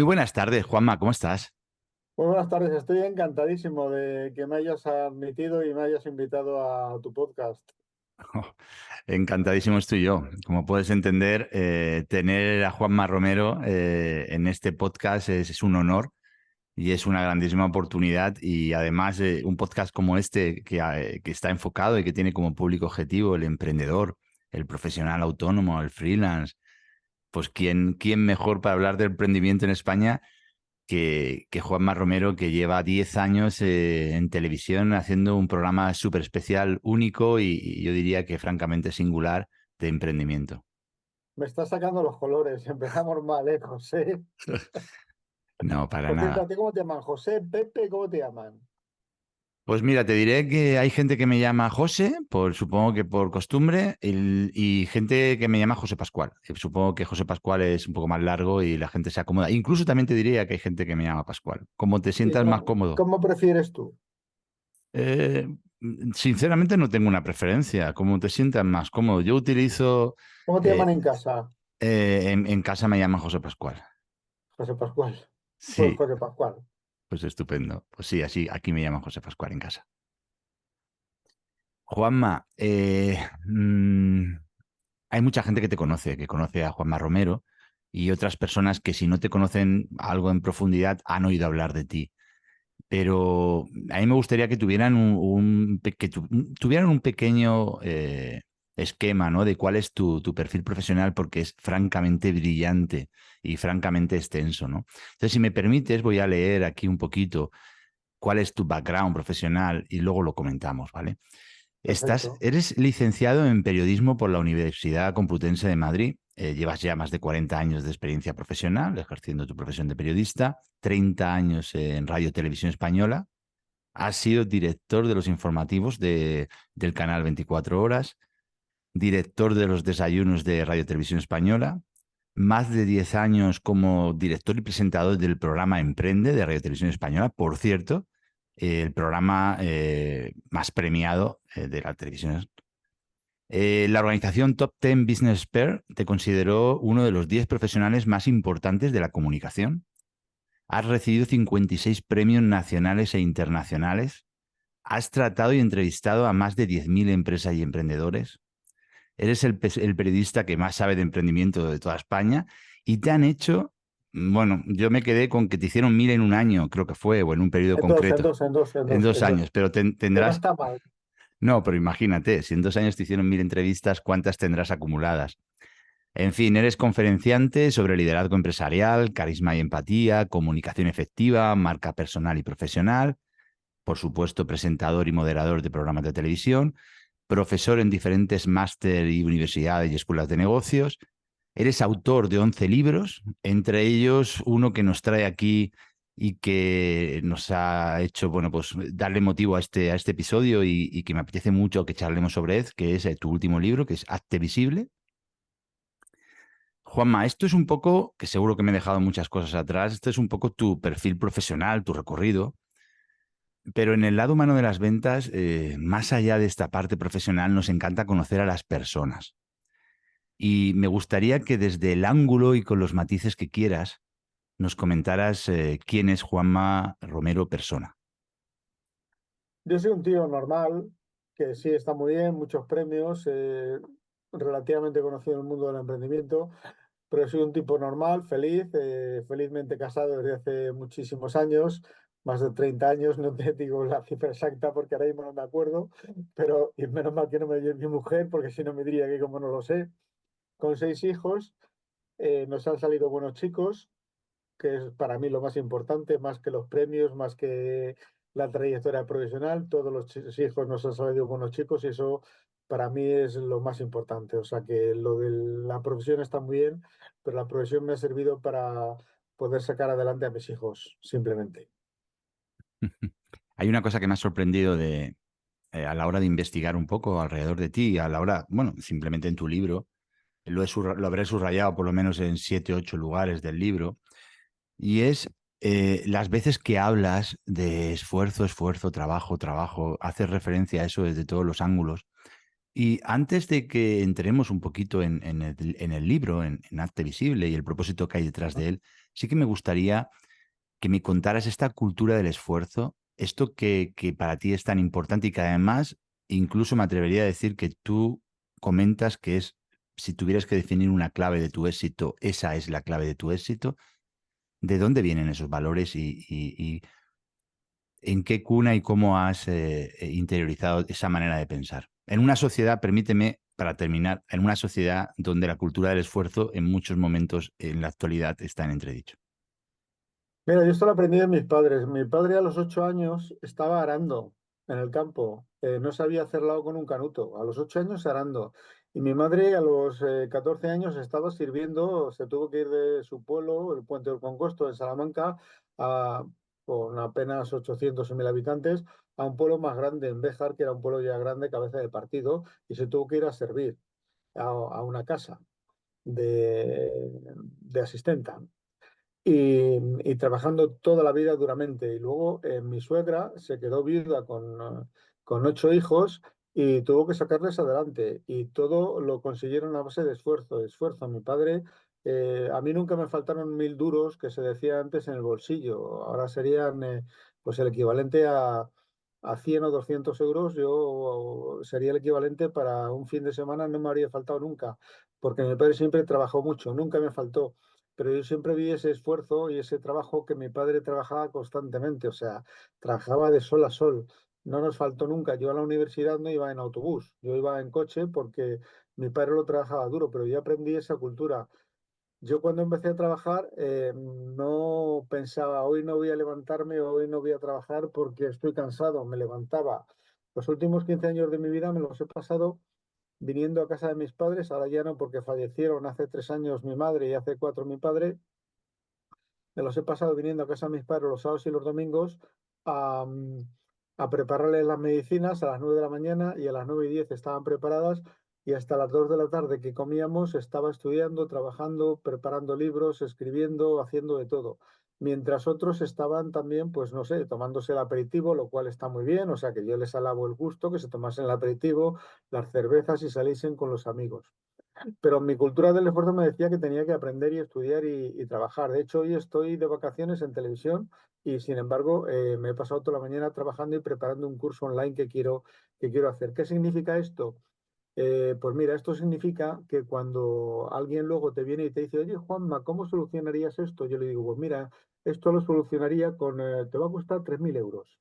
buenas tardes, Juanma, ¿cómo estás? Muy buenas tardes, estoy encantadísimo de que me hayas admitido y me hayas invitado a tu podcast. Encantadísimo estoy yo. Como puedes entender, tener a Juanma Romero en este podcast es un honor y es una grandísima oportunidad. Y además, un podcast como este que está enfocado y que tiene como público objetivo el emprendedor, el profesional autónomo, el freelance, pues ¿quién mejor para hablar de emprendimiento en España que Juanma Romero, que lleva 10 años en televisión haciendo un programa súper especial, único y yo diría que francamente singular de emprendimiento. Me estás sacando los colores, empezamos mal, ¿eh, José? No, para Por cierto, ¿a nada. ti cómo te llaman? ¿José, Pepe, cómo te llaman? Pues mira, te diré que hay gente que me llama José, supongo que por costumbre, y gente que me llama José Pascual. Supongo que José Pascual es un poco más largo y la gente se acomoda. Incluso también te diría que hay gente que me llama Pascual. Como te ¿Y sientas más cómodo. cómo prefieres tú? Eh, Sinceramente no tengo una preferencia, como te sientas más cómodo. Yo utilizo, ¿Cómo te llaman eh, en casa? en casa me llaman José Pascual. José Pascual. Pues Sí, José Pascual. pues estupendo. Pues sí, así aquí me llaman José Pascual en casa. Juanma, hay mucha gente que te conoce, que conoce a Juanma Romero y otras personas que si no te conocen algo en profundidad han oído hablar de ti. Pero a mí me gustaría que tuvieran tuvieran un pequeño esquema, ¿no? De cuál es tu perfil profesional, porque es francamente brillante y francamente extenso, ¿no? Entonces, si me permites, voy a leer aquí un poquito cuál es tu background profesional y luego lo comentamos, ¿vale? Perfecto. Eres licenciado en periodismo por la Universidad Complutense de Madrid. Llevas ya más de 40 años de experiencia profesional ejerciendo tu profesión de periodista, 30 años en Radio Televisión Española. Has sido director de los informativos del canal 24 Horas, director de los desayunos de Radio Televisión Española, más de 10 años como director y presentador del programa Emprende de Radio Televisión Española. Por cierto, el programa más premiado de la televisión. La organización Top 10 Business Pair te consideró uno de los 10 profesionales más importantes de la comunicación. Has recibido 56 premios nacionales e internacionales. Has tratado y entrevistado a más de 10.000 empresas y emprendedores. Eres el periodista que más sabe de emprendimiento de toda España y te han hecho, bueno, yo me quedé con que te hicieron 1.000 en un año, creo que fue, o en un periodo En dos, en concreto, dos, en dos, en en dos, dos en dos. años, pero Que no tendrás, está mal. no, pero imagínate, si en 2 años te hicieron 1.000 entrevistas, ¿cuántas tendrás acumuladas? En fin, eres conferenciante sobre liderazgo empresarial, carisma y empatía, comunicación efectiva, marca personal y profesional, por supuesto, presentador y moderador de programas de televisión, profesor en diferentes máster y universidades y escuelas de negocios. Eres autor de 11 libros, entre ellos uno que nos trae aquí y que nos ha hecho, bueno, pues darle motivo a este episodio y que me apetece mucho que charlemos sobre él, que es tu último libro, que es Hazte Visible. Juanma, esto es un poco, que seguro que me he dejado muchas cosas atrás, esto es un poco tu perfil profesional, tu recorrido, pero en el lado humano de las ventas, más allá de esta parte profesional, nos encanta conocer a las personas. Y me gustaría que desde el ángulo y con los matices que quieras, nos comentaras quién es Juanma Romero persona. Yo soy un tío normal, que sí está muy bien, muchos premios, relativamente conocido en el mundo del emprendimiento. Pero soy un tipo normal, feliz, felizmente casado desde hace muchísimos años, más de 30 años, no te digo la cifra exacta porque ahora mismo no me acuerdo, pero y menos mal que no me dio mi mujer, porque si no me diría que como no lo sé. Con 6 hijos, nos han salido buenos chicos, que es para mí lo más importante, más que los premios, más que la trayectoria profesional. Todos los hijos nos han salido buenos chicos y eso para mí es lo más importante. O sea que lo de la profesión está muy bien, pero la profesión me ha servido para poder sacar adelante a mis hijos, simplemente. Hay una cosa que me ha sorprendido a la hora de investigar un poco alrededor de ti, a la hora, bueno, simplemente en tu libro, lo habré subrayado por lo menos en 7, 8 lugares del libro, y es las veces que hablas de esfuerzo, esfuerzo, trabajo, trabajo, haces referencia a eso desde todos los ángulos. Y antes de que entremos un poquito en el libro, en Arte Visible y el propósito que hay detrás de él, sí que me gustaría que me contaras esta cultura del esfuerzo, esto que para ti es tan importante y que además incluso me atrevería a decir que tú comentas que es, si tuvieras que definir una clave de tu éxito, esa es la clave de tu éxito. ¿De dónde vienen esos valores y en qué cuna y cómo has interiorizado esa manera de pensar? En una sociedad, permíteme, para terminar, en una sociedad donde la cultura del esfuerzo en muchos momentos en la actualidad está en entredicho. Mira, yo esto lo aprendí de mis padres. Mi padre a los 8 años estaba arando en el campo. No sabía hacerlo con un canuto. A los 8 años arando. Y mi madre a los 14 años estaba sirviendo, se tuvo que ir de su pueblo, el Puente del Congosto de Salamanca, a, con apenas 800 o 1000 habitantes, a un pueblo más grande, en Béjar, que era un pueblo ya grande, cabeza de partido, y se tuvo que ir a servir a una casa de asistenta y trabajando toda la vida duramente. Y luego mi suegra se quedó viuda con 8 hijos y tuvo que sacarles adelante. Y todo lo consiguieron a base de esfuerzo, de esfuerzo. Mi padre, a mí nunca me faltaron 1000 duros que se decía antes en el bolsillo. Ahora serían pues el equivalente a 100 o 200 euros. Yo sería el equivalente para un fin de semana, no me habría faltado nunca, porque mi padre siempre trabajó mucho, nunca me faltó, pero yo siempre vi ese esfuerzo y ese trabajo que mi padre trabajaba constantemente, o sea, trabajaba de sol a sol. No nos faltó nunca. Yo a la universidad no iba en autobús, yo iba en coche porque mi padre lo trabajaba duro, pero yo aprendí esa cultura. Yo cuando empecé a trabajar no pensaba, hoy no voy a levantarme, hoy no voy a trabajar porque estoy cansado. Me levantaba. Los últimos 15 años de mi vida me los he pasado viniendo a casa de mis padres, ahora ya no porque fallecieron hace 3 años mi madre y hace 4 mi padre. Me los he pasado viniendo a casa de mis padres los sábados y los domingos a, a prepararles las medicinas a las 9 de la mañana, y a las 9:10 estaban preparadas, y hasta las 2 de la tarde que comíamos estaba estudiando, trabajando, preparando libros, escribiendo, haciendo de todo. Mientras otros estaban también, pues no sé, tomándose el aperitivo, lo cual está muy bien, o sea que yo les alabo el gusto que se tomasen el aperitivo, las cervezas y saliesen con los amigos. Pero mi cultura del esfuerzo me decía que tenía que aprender y estudiar y trabajar. De hecho, hoy estoy de vacaciones en televisión y, sin embargo, me he pasado toda la mañana trabajando y preparando un curso online que quiero hacer. ¿Qué significa esto? Pues mira, esto significa que cuando alguien luego te viene y te dice, oye, Juanma, ¿cómo solucionarías esto? Yo le digo, pues mira, esto lo solucionaría con, te va a costar 3000 euros.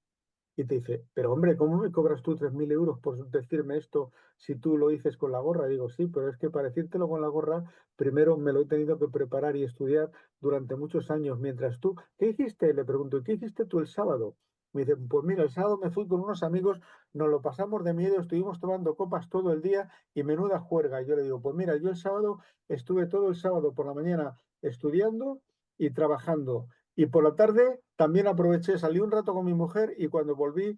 Y te dice, pero hombre, ¿cómo me cobras tú 3000 euros por decirme esto si tú lo dices con la gorra? Digo, sí, pero es que para decírtelo con la gorra, primero me lo he tenido que preparar y estudiar durante muchos años. Mientras tú, ¿qué hiciste? Le pregunto, ¿qué hiciste tú el sábado? Me dice, pues mira, el sábado me fui con unos amigos, nos lo pasamos de miedo, estuvimos tomando copas todo el día y menuda juerga. Y yo le digo, pues mira, yo el sábado estuve todo el sábado por la mañana estudiando y trabajando. Y por la tarde también aproveché, salí un rato con mi mujer y cuando volví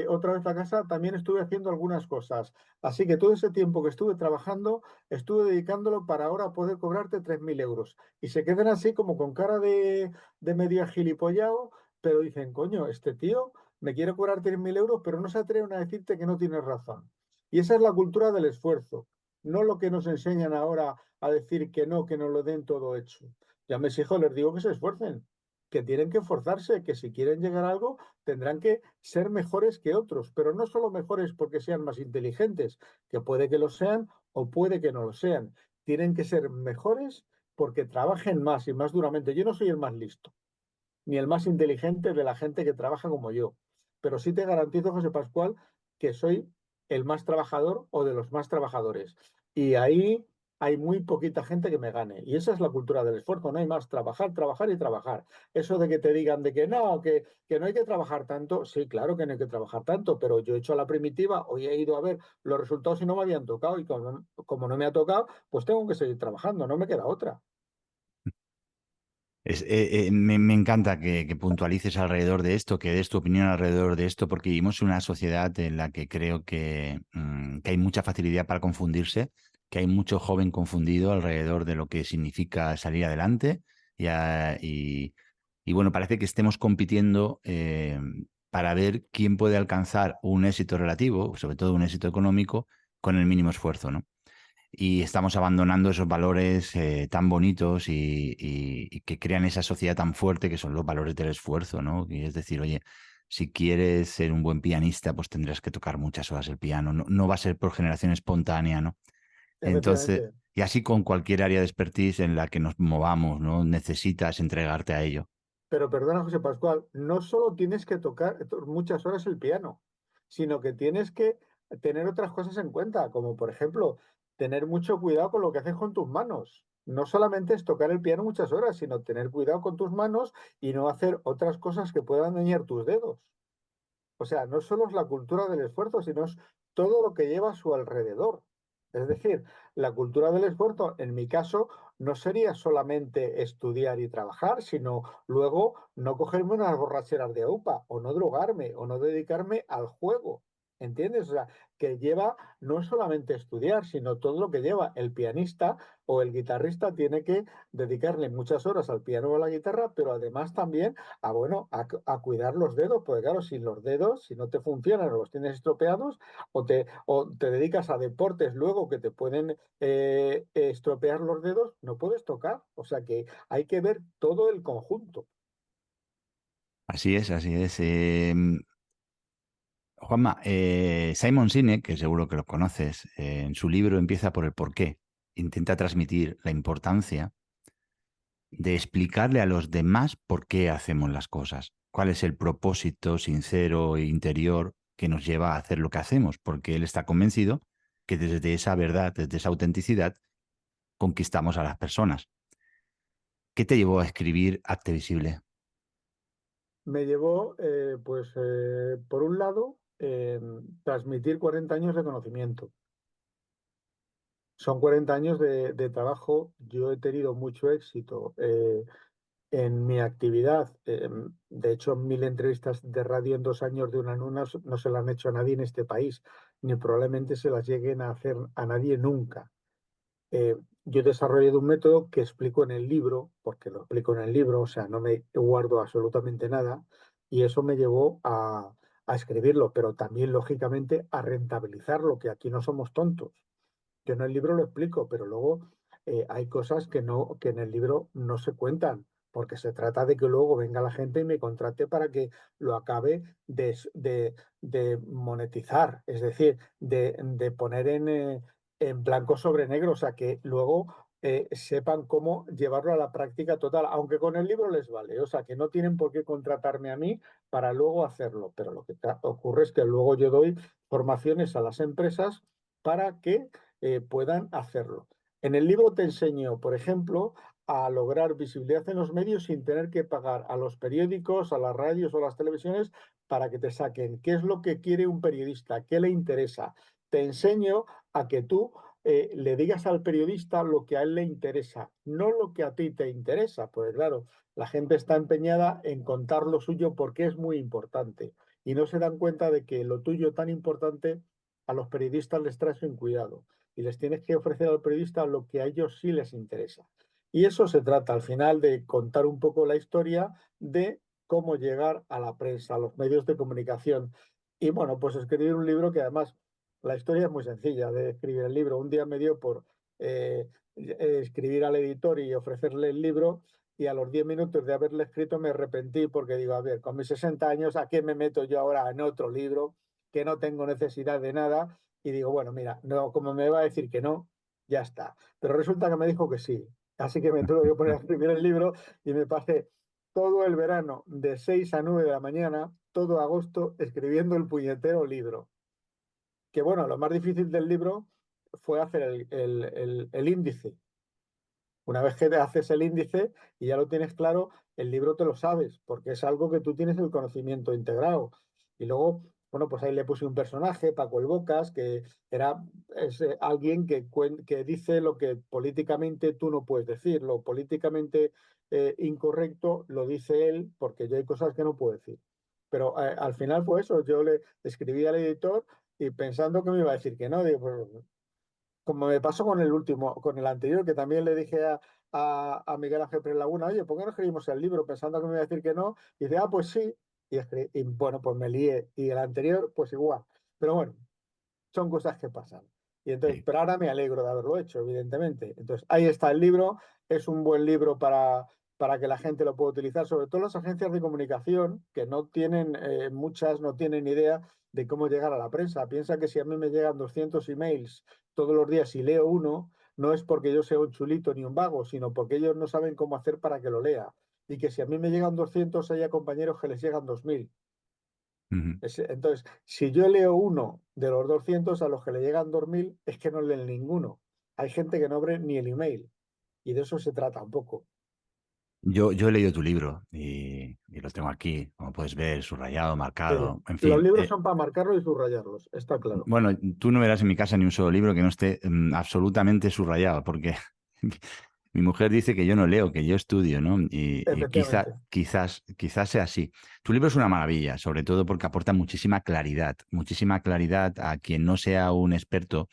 otra vez a casa también estuve haciendo algunas cosas. Así que todo ese tiempo que estuve trabajando, estuve dedicándolo para ahora poder cobrarte 3000 euros. Y se quedan así como con cara de medio gilipollado, pero dicen, coño, este tío me quiere cobrar 3000 euros, pero no se atreven a decirte que no tienes razón. Y esa es la cultura del esfuerzo, no lo que nos enseñan ahora a decir que no lo den todo hecho. Ya a mis hijos les digo que se esfuercen, que tienen que esforzarse, que si quieren llegar a algo tendrán que ser mejores que otros, pero no solo mejores porque sean más inteligentes, que puede que lo sean o puede que no lo sean. Tienen que ser mejores porque trabajen más y más duramente. Yo no soy el más listo ni el más inteligente de la gente que trabaja como yo, pero sí te garantizo, José Pascual, que soy el más trabajador o de los más trabajadores. Y ahí hay muy poquita gente que me gane. Y esa es la cultura del esfuerzo, no hay más, trabajar, trabajar y trabajar. Eso de que te digan de que no hay que trabajar tanto, sí, claro que no hay que trabajar tanto, pero yo he hecho la primitiva, hoy he ido a ver los resultados y no me habían tocado, y como no me ha tocado, pues tengo que seguir trabajando, no me queda otra. Me encanta que puntualices alrededor de esto, que des tu opinión alrededor de esto, porque vivimos en una sociedad en la que creo que hay mucha facilidad para confundirse, que hay mucho joven confundido alrededor de lo que significa salir adelante y bueno, parece que estemos compitiendo para ver quién puede alcanzar un éxito relativo, sobre todo un éxito económico, con el mínimo esfuerzo, ¿no? y estamos abandonando esos valores tan bonitos y que crean esa sociedad tan fuerte que son los valores del esfuerzo, ¿no? Y es decir, oye, si quieres ser un buen pianista, pues tendrás que tocar muchas horas el piano, no, no va a ser por generación espontánea, ¿no? Entonces, Efectivamente. y así con cualquier área de expertise en la que nos movamos, ¿no? Necesitas entregarte a ello. Pero perdona, José Pascual, no solo tienes que tocar muchas horas el piano, sino que tienes que tener otras cosas en cuenta, como por ejemplo, tener mucho cuidado con lo que haces con tus manos. No solamente es tocar el piano muchas horas, sino tener cuidado con tus manos y no hacer otras cosas que puedan dañar tus dedos. O sea, no solo es la cultura del esfuerzo, sino es todo lo que lleva a su alrededor. Es decir, la cultura del esfuerzo, en mi caso, no sería solamente estudiar y trabajar, sino luego no cogerme unas borracheras de UPA, o no drogarme, o no dedicarme al juego. ¿Entiendes? O sea, que lleva no solamente estudiar, sino todo lo que lleva. El pianista o el guitarrista tiene que dedicarle muchas horas al piano o a la guitarra, pero además también bueno, a cuidar los dedos, porque claro, sin los dedos, si no te funcionan o los tienes estropeados, o te dedicas a deportes luego que te pueden estropear los dedos, no puedes tocar. O sea que hay que ver todo el conjunto. Así es, así es. Juanma, Simon Sinek, que seguro que lo conoces, en su libro empieza por el porqué. Intenta transmitir la importancia de explicarle a los demás por qué hacemos las cosas, cuál es el propósito sincero e interior que nos lleva a hacer lo que hacemos, porque él está convencido que desde esa verdad, desde esa autenticidad, conquistamos a las personas. ¿Qué te llevó a escribir Arte Visible? Me llevó, por un lado, transmitir 40 años de conocimiento. Son 40 años de trabajo. Yo he tenido mucho éxito en mi actividad. De hecho, 1000 entrevistas de radio en 2 años de una en una no se las han hecho a nadie en este país, ni probablemente se las lleguen a hacer a nadie nunca. Eh, yo he desarrollado un método que explico en el libro, porque lo explico en el libro, o sea, no me guardo absolutamente nada, y eso me llevó a escribirlo, pero también, lógicamente, a rentabilizarlo, que aquí no somos tontos. Yo en el libro lo explico, pero luego hay cosas que no, que en el libro no se cuentan, porque se trata de que luego venga la gente y me contrate para que lo acabe de monetizar, es decir, de poner en blanco sobre negro, o sea, que luego sepan cómo llevarlo a la práctica total, aunque con el libro les vale, o sea, que no tienen por qué contratarme a mí para luego hacerlo, pero lo que ocurre es que luego yo doy formaciones a las empresas para que puedan hacerlo. En el libro te enseño, por ejemplo, a lograr visibilidad en los medios sin tener que pagar a los periódicos, a las radios o a las televisiones para que te saquen qué es lo que quiere un periodista, qué le interesa. Te enseño a que tú le digas al periodista lo que a él le interesa, no lo que a ti te interesa. Pues claro, la gente está empeñada en contar lo suyo porque es muy importante y no se dan cuenta de que lo tuyo tan importante a los periodistas les traes sin cuidado y les tienes que ofrecer al periodista lo que a ellos sí les interesa. Y eso se trata al final de contar un poco la historia de cómo llegar a la prensa, a los medios de comunicación. Y bueno, pues escribir un libro que además la historia es muy sencilla de escribir el libro. Un día me dio por escribir al editor y ofrecerle el libro y a los 10 minutos de haberle escrito me arrepentí porque digo, a ver, con mis 60 años, ¿a qué me meto yo ahora en otro libro que no tengo necesidad de nada? Y digo, bueno, mira, no, como me va a decir que no, ya está. Pero resulta que me dijo que sí. Así que me tuve que poner a escribir el libro y me pasé todo el verano de 6 a 9 de la mañana, todo agosto, escribiendo el puñetero libro. Que bueno, lo más difícil del libro fue hacer el índice. Una vez que haces el índice y ya lo tienes claro, el libro te lo sabes, porque es algo que tú tienes el conocimiento integrado. Y luego, bueno, pues ahí le puse un personaje, Paco el Bocas, que es alguien que dice lo que políticamente tú no puedes decir, lo políticamente incorrecto lo dice él, porque yo hay cosas que no puedo decir. Pero al final fue eso, yo le escribí al editor y pensando que me iba a decir que no, digo, pues, como me pasó con el último, con el anterior, que también le dije a Miguel Ángel Pérez Laguna, oye, ¿por qué no escribimos el libro? Pensando que me iba a decir que no, y dice, ah, pues sí, y bueno, pues me lié, y el anterior, pues igual. Pero bueno, son cosas que pasan. Y entonces, Sí. pero ahora me alegro de haberlo hecho, evidentemente. Entonces, ahí está el libro, es un buen libro para que la gente lo pueda utilizar, sobre todo las agencias de comunicación, que no tienen, muchas no tienen idea de cómo llegar a la prensa. Piensa que si a mí me llegan 200 emails todos los días y leo uno, no es porque yo sea un chulito ni un vago, sino porque ellos no saben cómo hacer para que lo lea. Y que si a mí me llegan 200, haya compañeros que les llegan 2000. Ujú. Entonces, si yo leo uno de los 200 a los que le llegan 2000, es que no leen ninguno. Hay gente que no abre ni el email. Y de eso se trata un poco. Yo he leído tu libro y lo tengo aquí, como puedes ver, subrayado, Sí. marcado, en Los fin. libros son para marcarlos y subrayarlos, está claro. Bueno, tú no verás en mi casa ni un solo libro que no esté absolutamente subrayado, porque mi mujer dice que yo no leo, que yo estudio, ¿no? Y Efectivamente. quizás sea así. Tu libro es una maravilla, sobre todo porque aporta muchísima claridad a quien no sea un experto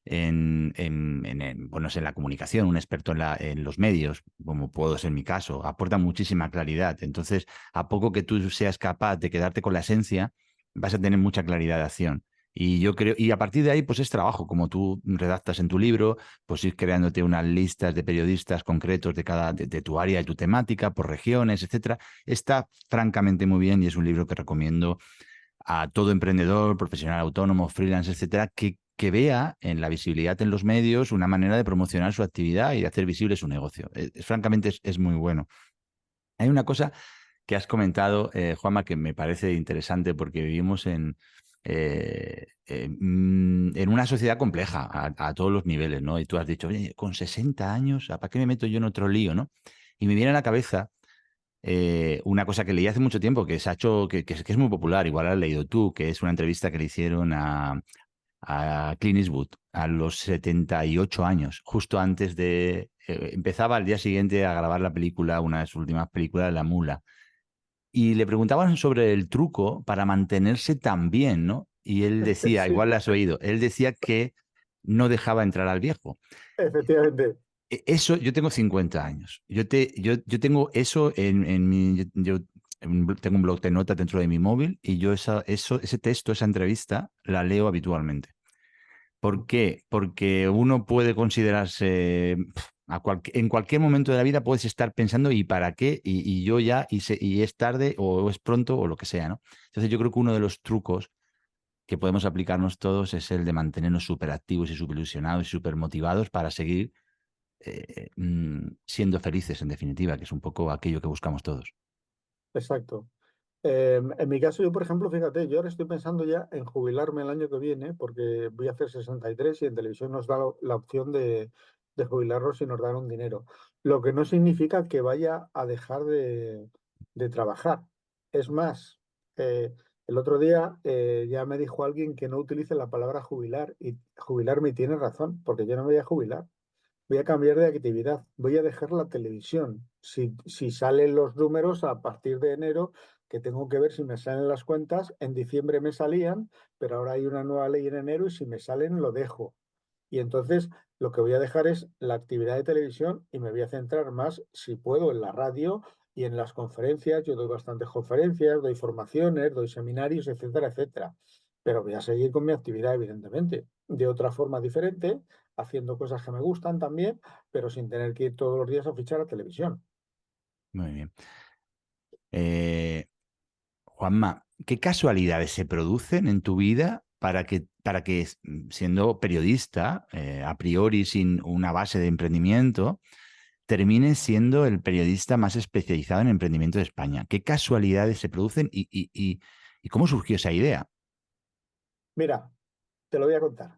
bueno, en la comunicación, un experto en los medios, como puedo ser mi caso, aporta muchísima claridad. Entonces, a poco que tú seas capaz de quedarte con la esencia, vas a tener mucha claridad de acción. Y yo creo, y a partir de ahí, pues es trabajo, como tú redactas en tu libro, pues ir creándote unas listas de periodistas concretos de tu área, de tu temática, por regiones, etcétera. Está francamente muy bien y es un libro que recomiendo a todo emprendedor, profesional autónomo, freelance, etcétera, que vea en la visibilidad en los medios una manera de promocionar su actividad y de hacer visible su negocio. Francamente, es muy bueno. Hay una cosa que has comentado, Juanma, que me parece interesante porque vivimos en una sociedad compleja a todos los niveles, ¿no? Y tú has dicho, oye, con 60 años, ¿para qué me meto yo en otro lío, no? Y me viene a la cabeza una cosa que leí hace mucho tiempo, que se ha hecho, que es muy popular, igual la has leído tú, que es una entrevista que le hicieron a Clint Eastwood a los 78 años, justo antes de... empezaba al día siguiente a grabar la película, una de sus últimas películas, La Mula. Y le preguntaban sobre el truco para mantenerse tan bien, ¿no? Y él decía, Sí, igual lo has oído, él decía que no dejaba entrar al viejo. efectivamente. Eso, yo tengo 50 años. Yo tengo eso en mi. Tengo un blog de notas dentro de mi móvil y yo ese texto, esa entrevista, la leo habitualmente. ¿Por qué? Porque uno puede considerarse. En cualquier momento de la vida puedes estar pensando ¿y para qué? Y yo ya, y es tarde o es pronto o lo que sea, ¿no? Entonces yo creo que uno de los trucos que podemos aplicarnos todos es el de mantenernos súper activos y súper ilusionados y súper motivados para seguir siendo felices, en definitiva, que es un poco aquello que buscamos todos. Exacto. En mi caso, yo, por ejemplo, fíjate, yo ahora estoy pensando ya en jubilarme el año que viene porque voy a hacer 63 y en televisión nos da la opción de jubilarnos y nos dan un dinero. Lo que no significa que vaya a dejar de trabajar. Es más, el otro día ya me dijo alguien que no utilice la palabra jubilar y jubilarme y tiene razón, porque yo no me voy a jubilar. Voy a cambiar de actividad, voy a dejar la televisión. Si salen los números a partir de enero, que tengo que ver si me salen las cuentas, en diciembre me salían, pero ahora hay una nueva ley en enero y si me salen lo dejo. Y entonces lo que voy a dejar es la actividad de televisión y me voy a centrar más, si puedo, en la radio y en las conferencias. Yo doy bastantes conferencias, doy formaciones, doy seminarios, etcétera, etcétera. Pero voy a seguir con mi actividad, evidentemente, de otra forma diferente, haciendo cosas que me gustan también, pero sin tener que ir todos los días a fichar a televisión. Muy bien. Eh, Juanma, ¿qué casualidades se producen en tu vida para que siendo periodista, a priori sin una base de emprendimiento, termines siendo el periodista más especializado en emprendimiento de España? ¿Qué casualidades se producen y cómo surgió esa idea? Mira, te lo voy a contar.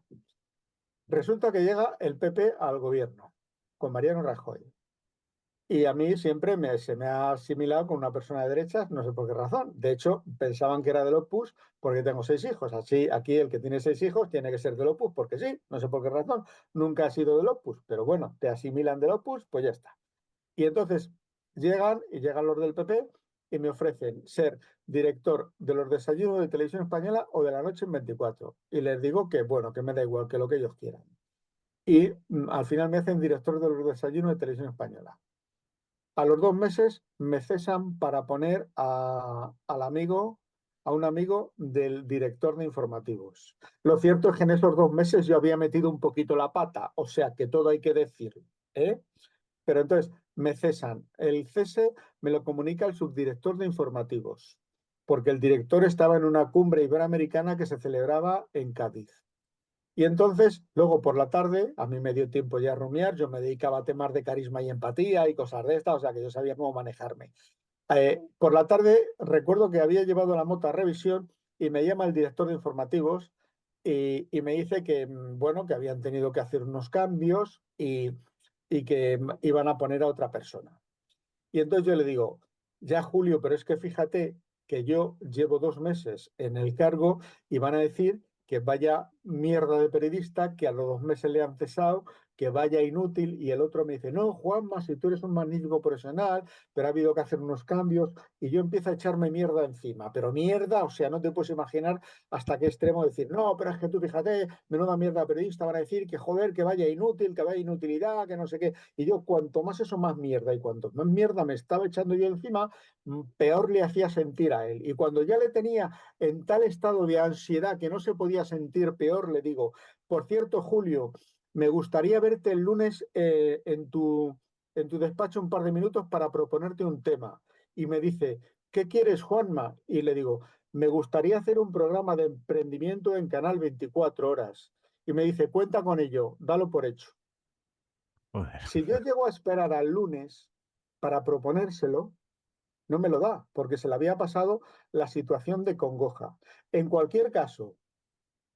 Resulta que llega el PP al gobierno con Mariano Rajoy. Y a mí siempre se me ha asimilado con una persona de derechas, no sé por qué razón. De hecho, pensaban que era del Opus porque tengo 6 hijos. Así, aquí el que tiene 6 hijos tiene que ser del Opus porque sí, no sé por qué razón. Nunca ha sido del Opus, pero bueno, te asimilan del Opus, pues ya está. Y entonces llegan los del PP y me ofrecen ser director de los desayunos de Televisión Española o de la noche en 24. Y les digo que, bueno, que me da igual, que lo que ellos quieran. Y al final me hacen director de los desayunos de Televisión Española. A los 2 meses me cesan para poner al amigo a un amigo del director de informativos. Lo cierto es que en esos 2 meses yo había metido un poquito la pata, o sea que todo hay que decir, ¿eh? Pero entonces me cesan. El cese me lo comunica el subdirector de informativos, porque el director estaba en una cumbre iberoamericana que se celebraba en Cádiz. Y entonces, luego por la tarde, a mí me dio tiempo ya a rumiar, yo me dedicaba a temas de carisma y empatía y cosas de estas, o sea que yo sabía cómo manejarme. Por la tarde recuerdo que había llevado la moto a revisión y me llama el director de informativos y me dice que, bueno, que habían tenido que hacer unos cambios y que iban a poner a otra persona. Y entonces yo le digo, ya Julio, pero es que fíjate que yo llevo 2 meses en el cargo y van a decir que vaya mierda de periodista, que a los 2 meses le han cesado, que vaya inútil. Y el otro me dice, no, Juanma, si tú eres un magnífico profesional, pero ha habido que hacer unos cambios. Y yo empiezo a echarme mierda encima, pero mierda, o sea, no te puedes imaginar hasta qué extremo decir, no, pero es que tú fíjate, menuda mierda de periodista, van a decir que joder, que vaya inútil, que vaya inutilidad, que no sé qué. Y yo, cuanto más eso, más mierda. Y cuanto más mierda me estaba echando yo encima, peor le hacía sentir a él. Y cuando ya le tenía en tal estado de ansiedad que no se podía sentir peor, le digo, por cierto, Julio, me gustaría verte el lunes en tu despacho un par de minutos para proponerte un tema. Y me dice, ¿qué quieres, Juanma? Y le digo, me gustaría hacer un programa de emprendimiento en Canal 24 horas. Y me dice, cuenta con ello, dalo por hecho. Joder. Si yo llego a esperar al lunes para proponérselo, no me lo da, porque se le había pasado la situación de congoja. En cualquier caso,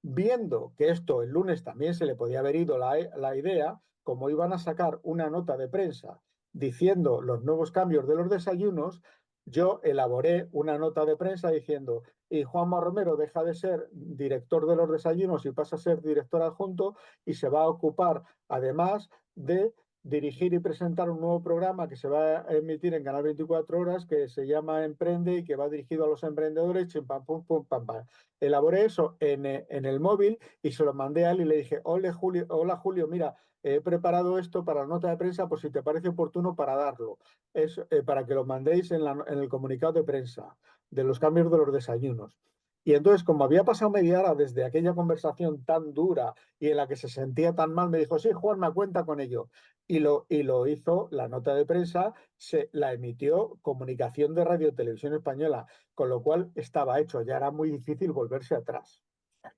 viendo que esto el lunes también se le podía haber ido la idea, como iban a sacar una nota de prensa diciendo los nuevos cambios de los desayunos, yo elaboré una nota de prensa diciendo, y Juanma Romero deja de ser director de los desayunos y pasa a ser director adjunto y se va a ocupar además de dirigir y presentar un nuevo programa que se va a emitir en Canal 24 Horas que se llama Emprende y que va dirigido a los emprendedores. Chim, pam, pum, pum, pam, pam. Elaboré eso en el móvil y se lo mandé a él y le dije, hola Julio, mira, he preparado esto para la nota de prensa por si te parece oportuno para darlo. Es para que lo mandéis en el comunicado de prensa de los cambios de los desayunos. Y entonces, como había pasado media hora desde aquella conversación tan dura y en la que se sentía tan mal, me dijo, sí, Juan, me cuenta con ello. Y lo hizo la nota de prensa, se la emitió Comunicación de Radio Televisión Española, con lo cual estaba hecho, ya era muy difícil volverse atrás.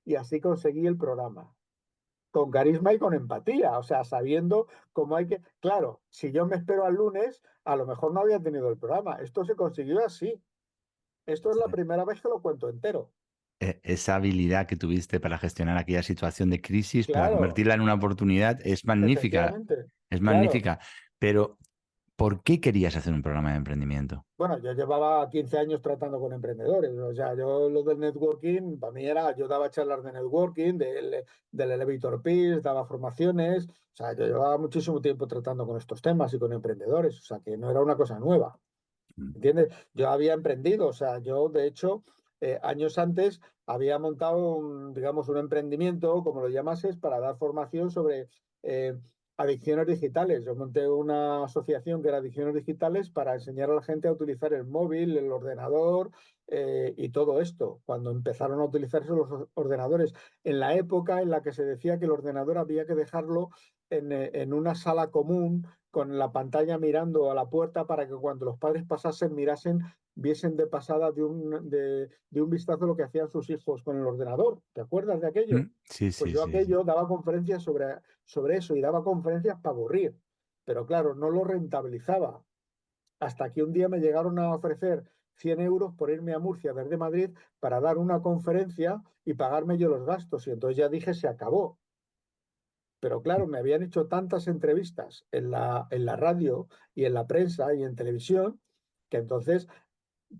Y así conseguí el programa, con carisma y con empatía, o sea, sabiendo cómo hay que... Claro, si yo me espero al lunes, a lo mejor no había tenido el programa. Esto se consiguió así. Esto es la primera vez que lo cuento entero. Esa habilidad que tuviste para gestionar aquella situación de crisis, para Claro, convertirla en una oportunidad, es magnífica, efectivamente, es claro. magnífica. Pero, ¿por qué querías hacer un programa de emprendimiento? Bueno, yo llevaba 15 años tratando con emprendedores. O sea, yo lo del networking, para mí era, yo daba charlas de networking, del elevator pitch, daba formaciones. O sea, yo llevaba muchísimo tiempo tratando con estos temas y con emprendedores. O sea, que no era una cosa nueva. Mm. ¿Entiendes? Yo había emprendido. O sea, yo de hecho, años antes había montado digamos, un emprendimiento, como lo llamases, para dar formación sobre eh, adicciones digitales. Yo monté una asociación que era Adicciones Digitales para enseñar a la gente a utilizar el móvil, el ordenador y todo esto, cuando empezaron a utilizarse los ordenadores. En la época en la que se decía que el ordenador había que dejarlo en una sala común con la pantalla mirando a la puerta para que cuando los padres pasasen, mirasen, viesen de pasada de un vistazo lo que hacían sus hijos con el ordenador. ¿Te acuerdas de aquello? Sí, Pues sí, yo sí, sí. aquello daba conferencias sobre eso y daba conferencias para aburrir. Pero claro, no lo rentabilizaba. Hasta que un día me llegaron a ofrecer 100 euros por irme a Murcia desde Madrid para dar una conferencia y pagarme yo los gastos. Y entonces ya dije, se acabó. Pero claro, me habían hecho tantas entrevistas en la radio y en la prensa y en televisión que entonces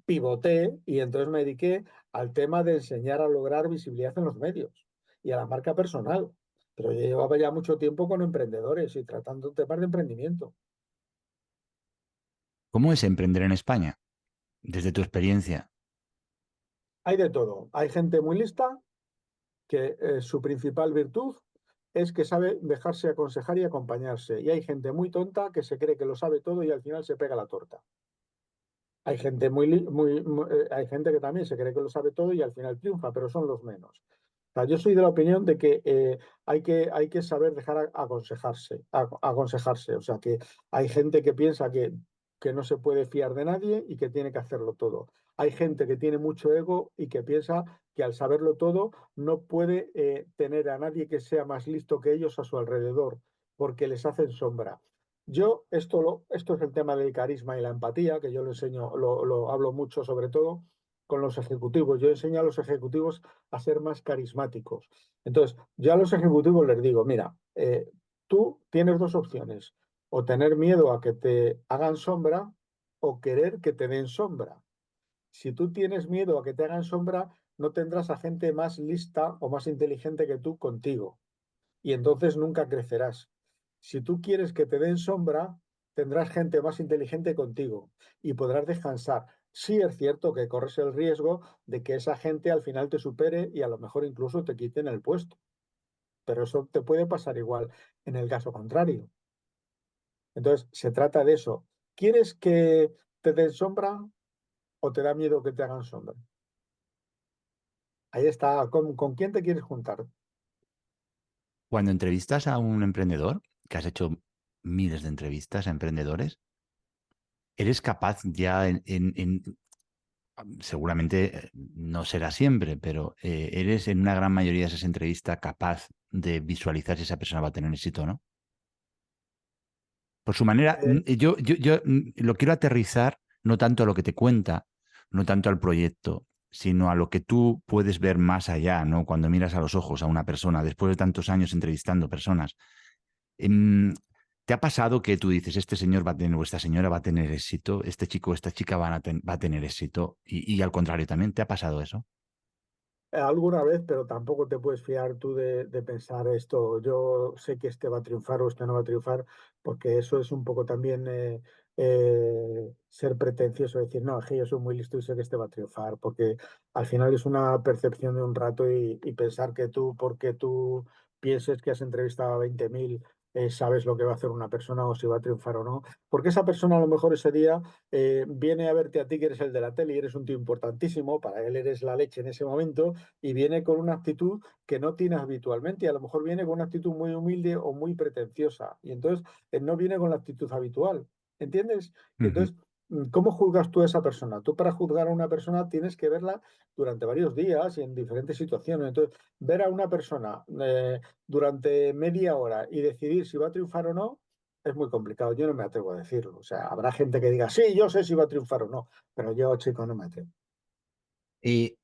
pivoté y entonces me dediqué al tema de enseñar a lograr visibilidad en los medios y a la marca personal. Pero yo llevaba ya mucho tiempo con emprendedores y tratando temas de emprendimiento. ¿Cómo es emprender en España? Desde tu experiencia. Hay de todo. Hay gente muy lista que su principal virtud es que sabe dejarse aconsejar y acompañarse. Y hay gente muy tonta que se cree que lo sabe todo y al final se pega la torta. Hay gente hay gente que también se cree que lo sabe todo y al final triunfa, pero son los menos. O sea, yo soy de la opinión de que, hay que saber dejar aconsejarse. O sea, que hay gente que piensa que no se puede fiar de nadie y que tiene que hacerlo todo. Hay gente que tiene mucho ego y que piensa que al saberlo todo no puede, tener a nadie que sea más listo que ellos a su alrededor, porque les hacen sombra. Esto es el tema del carisma y la empatía, que yo lo enseño, lo hablo mucho sobre todo con los ejecutivos. Yo enseño a los ejecutivos a ser más carismáticos. Entonces, yo a los ejecutivos les digo, mira, tú tienes dos opciones, o tener miedo a que te hagan sombra o querer que te den sombra. Si tú tienes miedo a que te hagan sombra, no tendrás a gente más lista o más inteligente que tú contigo y entonces nunca crecerás. Si tú quieres que te den sombra, tendrás gente más inteligente contigo y podrás descansar. Sí es cierto que corres el riesgo de que esa gente al final te supere y a lo mejor incluso te quiten el puesto, pero eso te puede pasar igual en el caso contrario. Entonces, se trata de eso. ¿Quieres que te den sombra o te da miedo que te hagan sombra? Ahí está. ¿Con quién te quieres juntar? Cuando entrevistas a un emprendedor, que has hecho miles de entrevistas a emprendedores, ¿eres capaz ya seguramente no será siempre, pero eres en una gran mayoría de esas entrevistas capaz de visualizar si esa persona va a tener éxito o no? Por su manera, Eh, lo quiero aterrizar no tanto a lo que te cuenta, no tanto al proyecto, sino a lo que tú puedes ver más allá, ¿no? Cuando miras a los ojos a una persona, después de tantos años entrevistando personas. Em, ¿Te ha pasado que tú dices, este señor va a tener o esta señora va a tener éxito, este chico o esta chica va a tener éxito? Y al contrario también, ¿te ha pasado eso? Alguna vez, pero tampoco te puedes fiar tú de pensar esto. Yo sé que este va a triunfar o este no va a triunfar, porque eso es un poco también, ser pretencioso, decir, no, es que yo soy muy listo y sé que este va a triunfar, porque al final es una percepción de un rato y pensar que tú, porque tú pienses que has entrevistado a 20.000, sabes lo que va a hacer una persona o si va a triunfar o no, porque esa persona a lo mejor ese día, viene a verte a ti que eres el de la tele y eres un tío importantísimo, para él eres la leche en ese momento y viene con una actitud que no tiene habitualmente y a lo mejor viene con una actitud muy humilde o muy pretenciosa y entonces él no viene con la actitud habitual, ¿entiendes? Y Ujú. entonces, ¿cómo juzgas tú a esa persona? Tú para juzgar a una persona tienes que verla durante varios días y en diferentes situaciones. Entonces, ver a una persona, durante media hora y decidir si va a triunfar o no es muy complicado. Yo no me atrevo a decirlo. O sea, habrá gente que diga, sí, yo sé si va a triunfar o no, pero yo, chico, no me atrevo. Eh,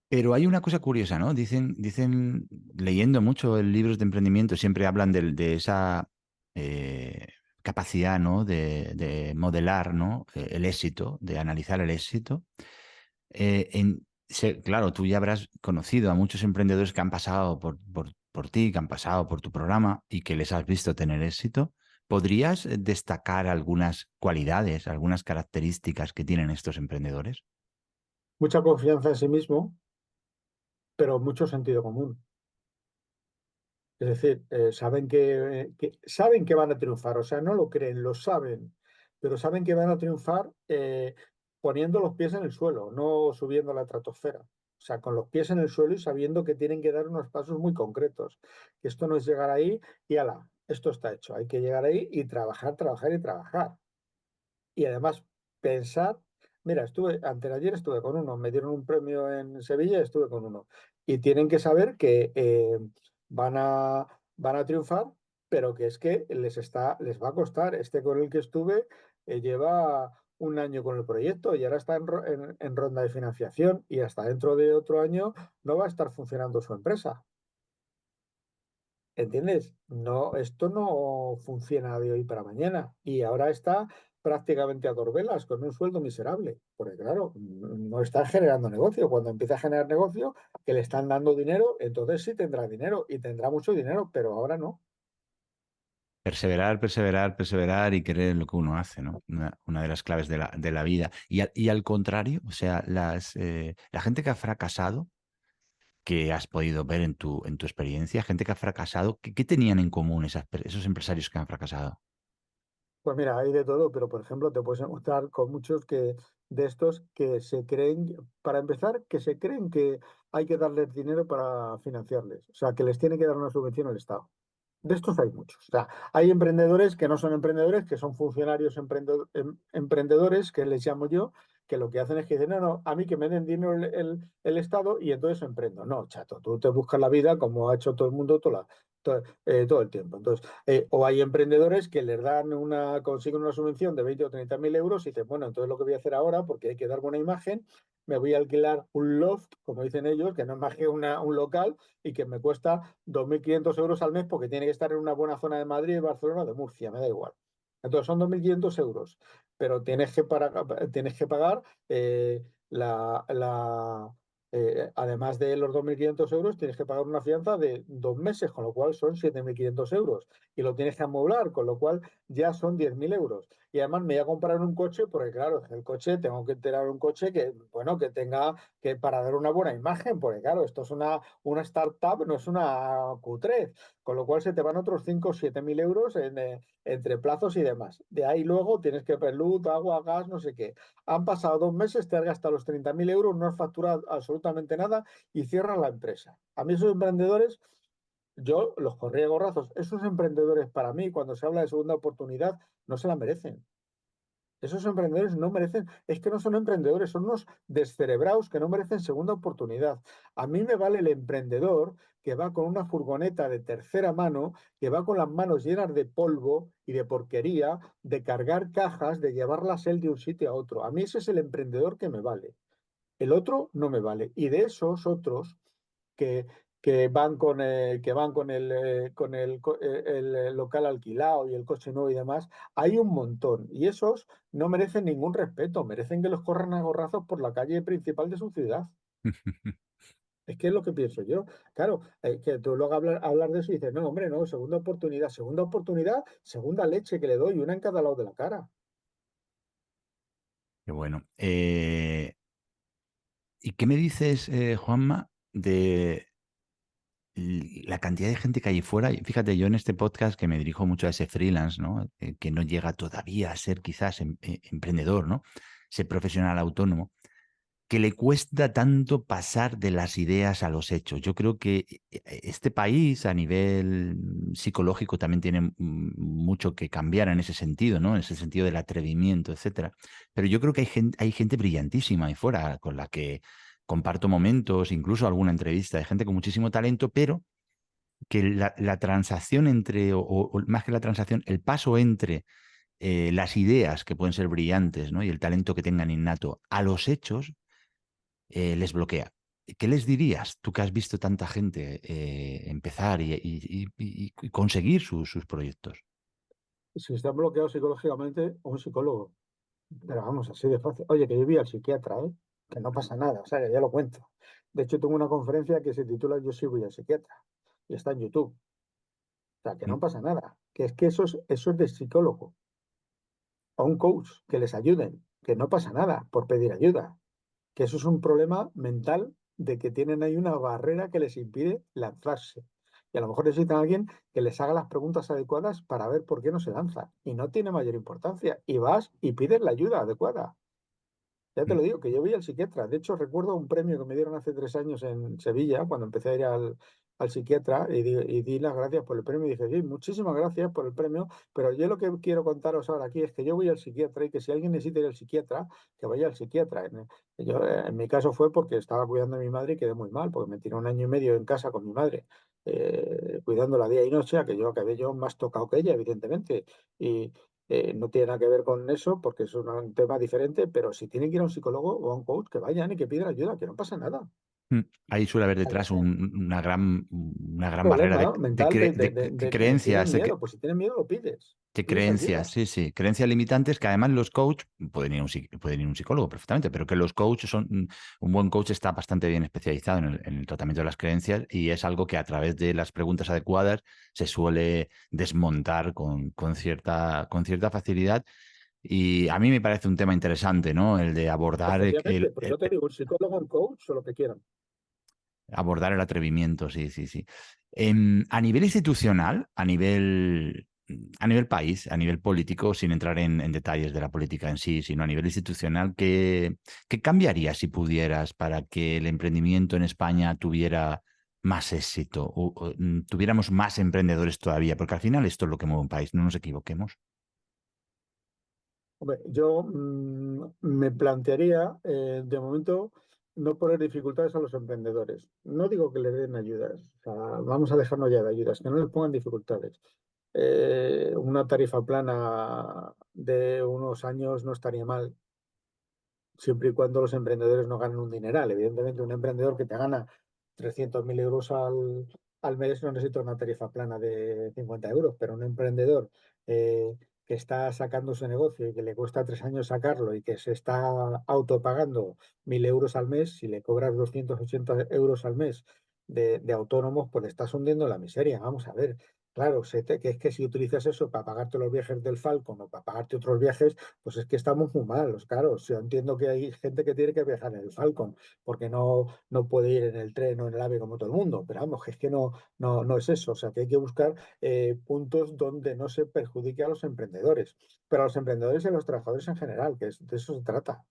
pero hay una cosa curiosa, ¿no? Dicen, leyendo mucho en libros de emprendimiento, siempre hablan de esa eh, capacidad, ¿no? De modelar, ¿no? El éxito, de analizar el éxito. Claro, tú ya habrás conocido a muchos emprendedores que han pasado por ti, que han pasado por tu programa y que les has visto tener éxito. ¿Podrías destacar algunas cualidades, algunas características que tienen estos emprendedores? Mucha confianza en sí mismo, pero mucho sentido común. Es decir, saben que van a triunfar, o sea, no lo creen, lo saben, pero saben que van a triunfar, poniendo los pies en el suelo, no subiendo a la estratosfera. O sea, con los pies en el suelo y sabiendo que tienen que dar unos pasos muy concretos. Que esto no es llegar ahí y ala, esto está hecho. Hay que llegar ahí y trabajar, trabajar y trabajar. Y además pensar, mira, ayer estuve con uno, me dieron un premio en Sevilla y estuve con uno. Y tienen que saber que, van a triunfar, pero que es que les va a costar. Este con el que estuve, lleva un año con el proyecto y ahora está en ronda de financiación y hasta dentro de otro año no va a estar funcionando su empresa. ¿Entiendes? No, esto no funciona de hoy para mañana y ahora está prácticamente a dos velas con un sueldo miserable, porque claro, no está generando negocio. Cuando empieza a generar negocio, que le están dando dinero, entonces sí tendrá dinero y tendrá mucho dinero, pero ahora no. Perseverar, perseverar, perseverar y querer en lo que uno hace, ¿no? Una de las claves de la vida. Y al contrario, o sea, la gente que ha fracasado, que has podido ver en tu experiencia, gente que ha fracasado, ¿qué tenían en común esos empresarios que han fracasado? Pues mira, hay de todo, pero por ejemplo te puedes encontrar con muchos que de estos que se creen, para empezar, que se creen que hay que darles dinero para financiarles, o sea, que les tiene que dar una subvención al Estado. De estos hay muchos. O sea, hay emprendedores que no son emprendedores, que son funcionarios emprendedores, que les llamo yo, que lo que hacen es que dicen, no, no, a mí que me den dinero el Estado y entonces emprendo. No, chato, tú te buscas la vida como ha hecho todo el mundo todo el tiempo. Entonces, o hay emprendedores que les dan consiguen una subvención de 20 o 30 mil euros y dicen, bueno, entonces lo que voy a hacer ahora, porque hay que dar buena imagen, me voy a alquilar un loft, como dicen ellos, que no es más que un local y que me cuesta 2.500 euros al mes porque tiene que estar en una buena zona de Madrid, de Barcelona o de Murcia, me da igual. Entonces son 2.500 euros, pero tienes que pagar además de los 2.500 euros, tienes que pagar una fianza de 2 meses, con lo cual son 7.500 euros. Y lo tienes que amoblar, con lo cual ya son 10.000 euros. Y además me voy a comprar un coche, porque claro, el coche tengo que tener un coche que, bueno, que tenga que para dar una buena imagen, porque claro, esto es una startup, no es una Q3, con lo cual se te van otros 5 o 7 mil euros entre plazos y demás. De ahí luego tienes que ver luz, agua, gas, no sé qué. Han pasado 2 meses, te has gastado los 30.000 euros, no has facturado absolutamente nada y cierran la empresa. A mí esos emprendedores, yo los corría a gorrazos. Esos emprendedores para mí, cuando se habla de segunda oportunidad, no se la merecen. Esos emprendedores no merecen, es que no son emprendedores, son unos descerebrados que no merecen segunda oportunidad. A mí me vale el emprendedor que va con una furgoneta de tercera mano, que va con las manos llenas de polvo y de porquería, de cargar cajas, de llevarlas él de un sitio a otro. A mí ese es el emprendedor que me vale. El otro no me vale. Y de esos otros que, que van con el local alquilado y el coche nuevo y demás, hay un montón. Y esos no merecen ningún respeto, merecen que los corran a gorrazos por la calle principal de su ciudad. Es que es lo que pienso yo. Claro, que tú luego hablar de eso y dices, no, hombre, no, segunda oportunidad, segunda leche que le doy, una en cada lado de la cara. Qué bueno. ¿Y qué me dices, Juanma, de la cantidad de gente que hay fuera? Y fíjate, yo en este podcast que me dirijo mucho a ese freelance, ¿no? Que no llega todavía a ser quizás emprendedor, ¿no? Ser profesional autónomo, que le cuesta tanto pasar de las ideas a los hechos. Yo creo que este país a nivel psicológico también tiene mucho que cambiar en ese sentido, ¿no? En ese sentido del atrevimiento, etcétera. Pero yo creo que hay gente brillantísima ahí fuera con la que comparto momentos, incluso alguna entrevista de gente con muchísimo talento, pero que la transacción entre, o más que la transacción, el paso entre las ideas que pueden ser brillantes, ¿no? Y el talento que tengan innato a los hechos les bloquea. ¿Qué les dirías tú que has visto tanta gente empezar y conseguir sus proyectos? Si están bloqueados psicológicamente, un psicólogo. Pero vamos, así de fácil. Oye, que yo vi al psiquiatra, ¿eh? Que no pasa nada, o sea, que ya lo cuento. De hecho, tengo una conferencia que se titula Yo sí voy al psiquiatra y está en YouTube. O sea, que Mm, no pasa nada. Que es que eso es de psicólogo o un coach, que les ayuden, que no pasa nada por pedir ayuda. Que eso es un problema mental de que tienen ahí una barrera que les impide lanzarse. Y a lo mejor necesitan a alguien que les haga las preguntas adecuadas para ver por qué no se lanzan. Y no tiene mayor importancia. Y vas y pides la ayuda adecuada. Ya te mm. lo digo, que yo voy al psiquiatra. De hecho, recuerdo un premio que me dieron hace 3 años en Sevilla, cuando empecé a ir al psiquiatra y di las gracias por el premio. Y dije, sí, muchísimas gracias por el premio, pero yo lo que quiero contaros ahora aquí es que yo voy al psiquiatra y que si alguien necesita ir al psiquiatra, que vaya al psiquiatra. En mi caso fue porque estaba cuidando a mi madre y quedé muy mal, porque me tiré 1 año y medio en casa con mi madre, cuidándola día y noche, a que yo acabé yo más tocado que ella, evidentemente. No tiene nada que ver con eso porque es un tema diferente, pero si tienen que ir a un psicólogo o a un coach, que vayan y que pidan ayuda, que no pasa nada. Mm. Ahí suele haber Vale, detrás una gran barrera problema mental de de tienen creencias, miedo. Pues si tienen miedo, lo pides. de Pides creencias, ayuda. sí, sí, creencias limitantes que además los coaches pueden ir a un psicólogo perfectamente, pero que los coaches un buen coach está bastante bien especializado en el tratamiento de las creencias y es algo que a través de las preguntas adecuadas se suele desmontar con cierta facilidad. Y a mí me parece un tema interesante, ¿no? El de abordar Efectivamente, pues yo te digo, un psicólogo, un coach o lo que quieran. abordar el atrevimiento, sí, sí, sí. A nivel institucional, a nivel a nivel país, a nivel político, sin entrar en detalles de la política en sí, sino a nivel institucional, ¿qué cambiaría si pudieras para que el emprendimiento en España tuviera más éxito o tuviéramos más emprendedores todavía? Porque al final esto es lo que mueve un país, no nos equivoquemos. Hombre, yo me plantearía, de momento, no poner dificultades a los emprendedores. No digo que les den ayudas, o sea, vamos a dejarnos ya de ayudas, que no les pongan dificultades. Una tarifa plana de unos años no estaría mal, siempre y cuando los emprendedores no ganen un dineral. Evidentemente, un emprendedor que te gana 300.000 euros al mes no necesita una tarifa plana de 50 euros, pero un emprendedor que está sacando su negocio y que le cuesta 3 años sacarlo y que se está autopagando 1.000 euros al mes, si le cobras 280 euros al mes de autónomos, pues le estás hundiendo en la miseria. Vamos a ver. Claro, que es que si utilizas eso para pagarte los viajes del Falcon o para pagarte otros viajes, pues es que estamos muy malos, claro. O sea, entiendo que hay gente que tiene que viajar en el Falcon porque no puede ir en el tren o en el AVE como todo el mundo, pero vamos, que es que no es eso. O sea, que hay que buscar puntos donde no se perjudique a los emprendedores, pero a los emprendedores y a los trabajadores en general, de eso se trata.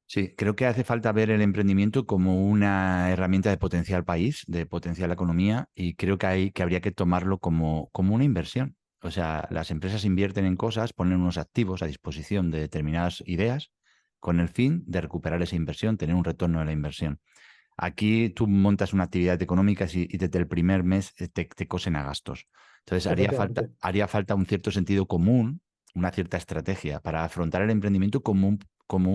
Sí, creo que hace falta ver el emprendimiento como una herramienta de potenciar el país, de potenciar la economía, y creo que habría que tomarlo como una inversión. O sea, las empresas invierten en cosas, ponen unos activos a disposición de determinadas ideas con el fin de recuperar esa inversión, tener un retorno de la inversión. Aquí tú montas una actividad económica y desde el primer mes te cosen a gastos. Entonces Efectivamente. haría falta un cierto sentido común, una cierta estrategia para afrontar el emprendimiento como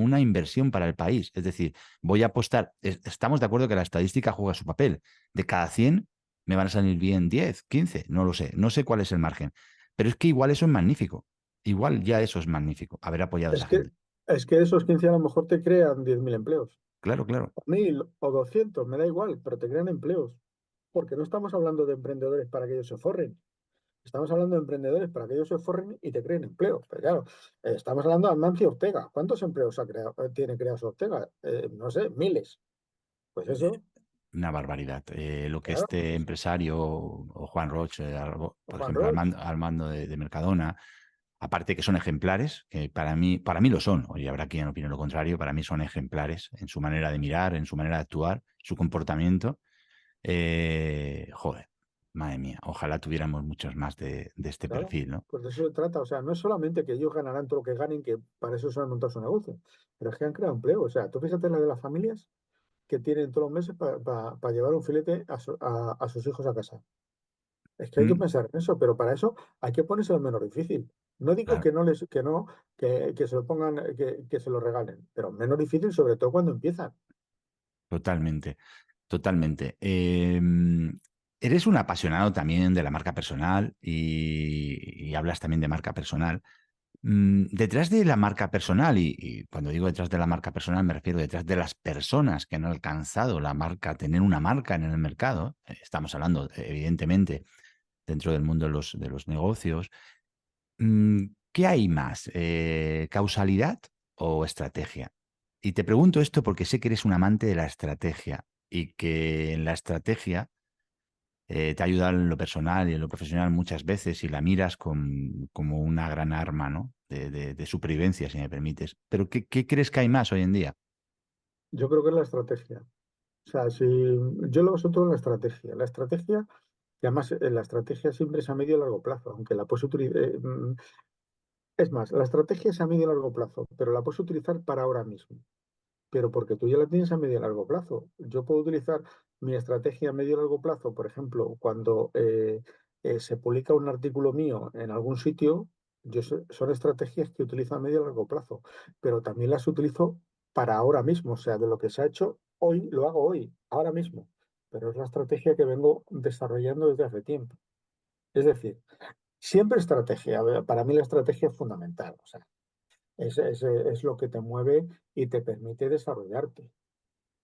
una inversión para el país. Es decir, voy a apostar, estamos de acuerdo que la estadística juega su papel. De cada 100 me van a salir bien 10, 15, no lo sé, no sé cuál es el margen. Pero es que igual eso es magnífico. Igual ya eso es magnífico, haber apoyado a Es esa que, gente. es que esos 15 a lo mejor te crean 10.000 empleos. Claro, claro. 1.000 o 200 me da igual, pero te crean empleos. Porque no estamos hablando de emprendedores para que ellos se forren. Estamos hablando de emprendedores para que ellos se forren y te creen empleo. Pero claro, estamos hablando de Amancio Ortega. ¿Cuántos empleos tiene creados Ortega? No sé, miles. Pues eso, Una barbaridad. Lo que claro, este pues empresario o Juan Roche, por Juan ejemplo, Roch, al mando de Mercadona, aparte que son ejemplares, que para mí lo son, oye, habrá quien opine lo contrario, para mí son ejemplares en su manera de mirar, en su manera de actuar, su comportamiento. Joder, madre mía, ojalá tuviéramos muchos más de este claro, perfil, ¿no? pues de eso se trata. O sea, no es solamente que ellos ganarán todo lo que ganen, que para eso se han montado su negocio, pero es que han creado empleo. O sea, tú fíjate en la de las familias que tienen todos los meses para llevar un filete a sus hijos a casa. Es que hay que Mm, pensar en eso, pero para eso hay que ponerse lo menos difícil. No digo claro, que no les, que no, que se lo pongan, que se lo regalen, pero menos difícil, sobre todo cuando empiezan. totalmente, totalmente. Eres un apasionado también de la marca personal y hablas también de marca personal. Detrás de la marca personal, y cuando digo detrás de la marca personal me refiero detrás de las personas que han alcanzado la marca, tener una marca en el mercado, estamos hablando evidentemente dentro del mundo de los negocios, ¿qué hay más? ¿Causalidad o estrategia? Y te pregunto esto porque sé que eres un amante de la estrategia y que en la estrategia te ayuda en lo personal y en lo profesional muchas veces y la miras como una gran arma, ¿no? De supervivencia, si me permites. Pero ¿qué crees que hay más hoy en día? Yo creo que es la estrategia. O sea, si yo lo baso todo en la estrategia. La estrategia, y además la estrategia siempre es a medio y largo plazo, aunque la puedes utilizar. Es más, la estrategia es a medio y largo plazo, pero la puedes utilizar para ahora mismo. Pero porque tú ya la tienes a medio y largo plazo. Yo puedo utilizar mi estrategia a medio y largo plazo, por ejemplo, cuando se publica un artículo mío en algún sitio, son estrategias que utilizo a medio y largo plazo, pero también las utilizo para ahora mismo, o sea, de lo que se ha hecho hoy, lo hago hoy, ahora mismo, pero es la estrategia que vengo desarrollando desde hace tiempo. Es decir, siempre estrategia. Para mí la estrategia es fundamental, o sea, es lo que te mueve y te permite desarrollarte.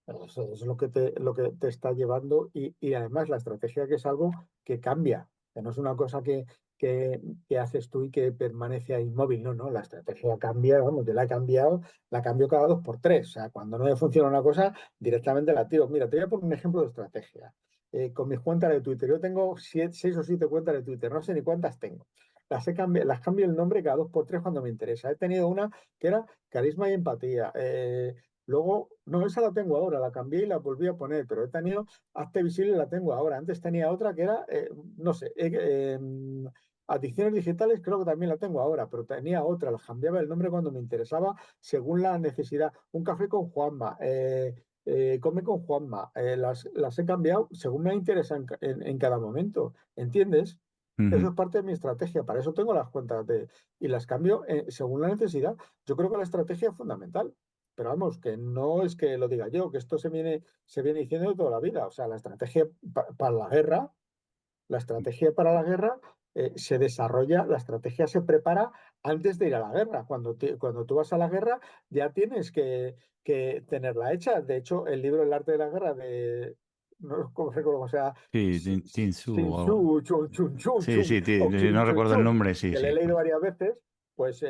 Eso es lo que te está llevando y además la estrategia que es algo que cambia, que no es una cosa que haces tú y que permanece ahí inmóvil, no, no, la estrategia cambia, vamos, yo la he cambiado, la cambio cada 2 por 3, o sea, cuando no me funciona una cosa, directamente la tiro. Mira, te voy a poner un ejemplo de estrategia. con mis cuentas de Twitter. Yo tengo 6 o 7 cuentas de Twitter, no sé ni cuántas tengo. Las cambio el nombre cada 2 por 3 cuando me interesa. He tenido una que era Carisma y Empatía. Luego, no, esa la tengo ahora, la cambié y la volví a poner, pero he tenido Hazte Visible, la tengo ahora. Antes tenía otra que era, no sé, Adicciones Digitales, creo que también la tengo ahora, pero tenía otra, las cambiaba el nombre cuando me interesaba según la necesidad. Un café con Juanma, come con Juanma, las he cambiado según me interesa en cada momento, ¿entiendes? Eso Ujú. es parte de mi estrategia, para eso tengo las cuentas y las cambio según la necesidad. Yo creo que la estrategia es fundamental, pero vamos, que no es que lo diga yo, que esto se viene diciendo de toda la vida. O sea, la estrategia para la guerra, la estrategia para la guerra se desarrolla, la estrategia se prepara antes de ir a la guerra. Cuando tú vas a la guerra ya tienes que tenerla hecha. De hecho, el libro El arte de la guerra de, no recuerdo cómo sea, Sí, Tin Su Sun Tzu, Chun Chun Chun Sí, Chun, sí, o Kim no Chun recuerdo el Chun, nombre, sí, que le he sí. leído varias veces, pues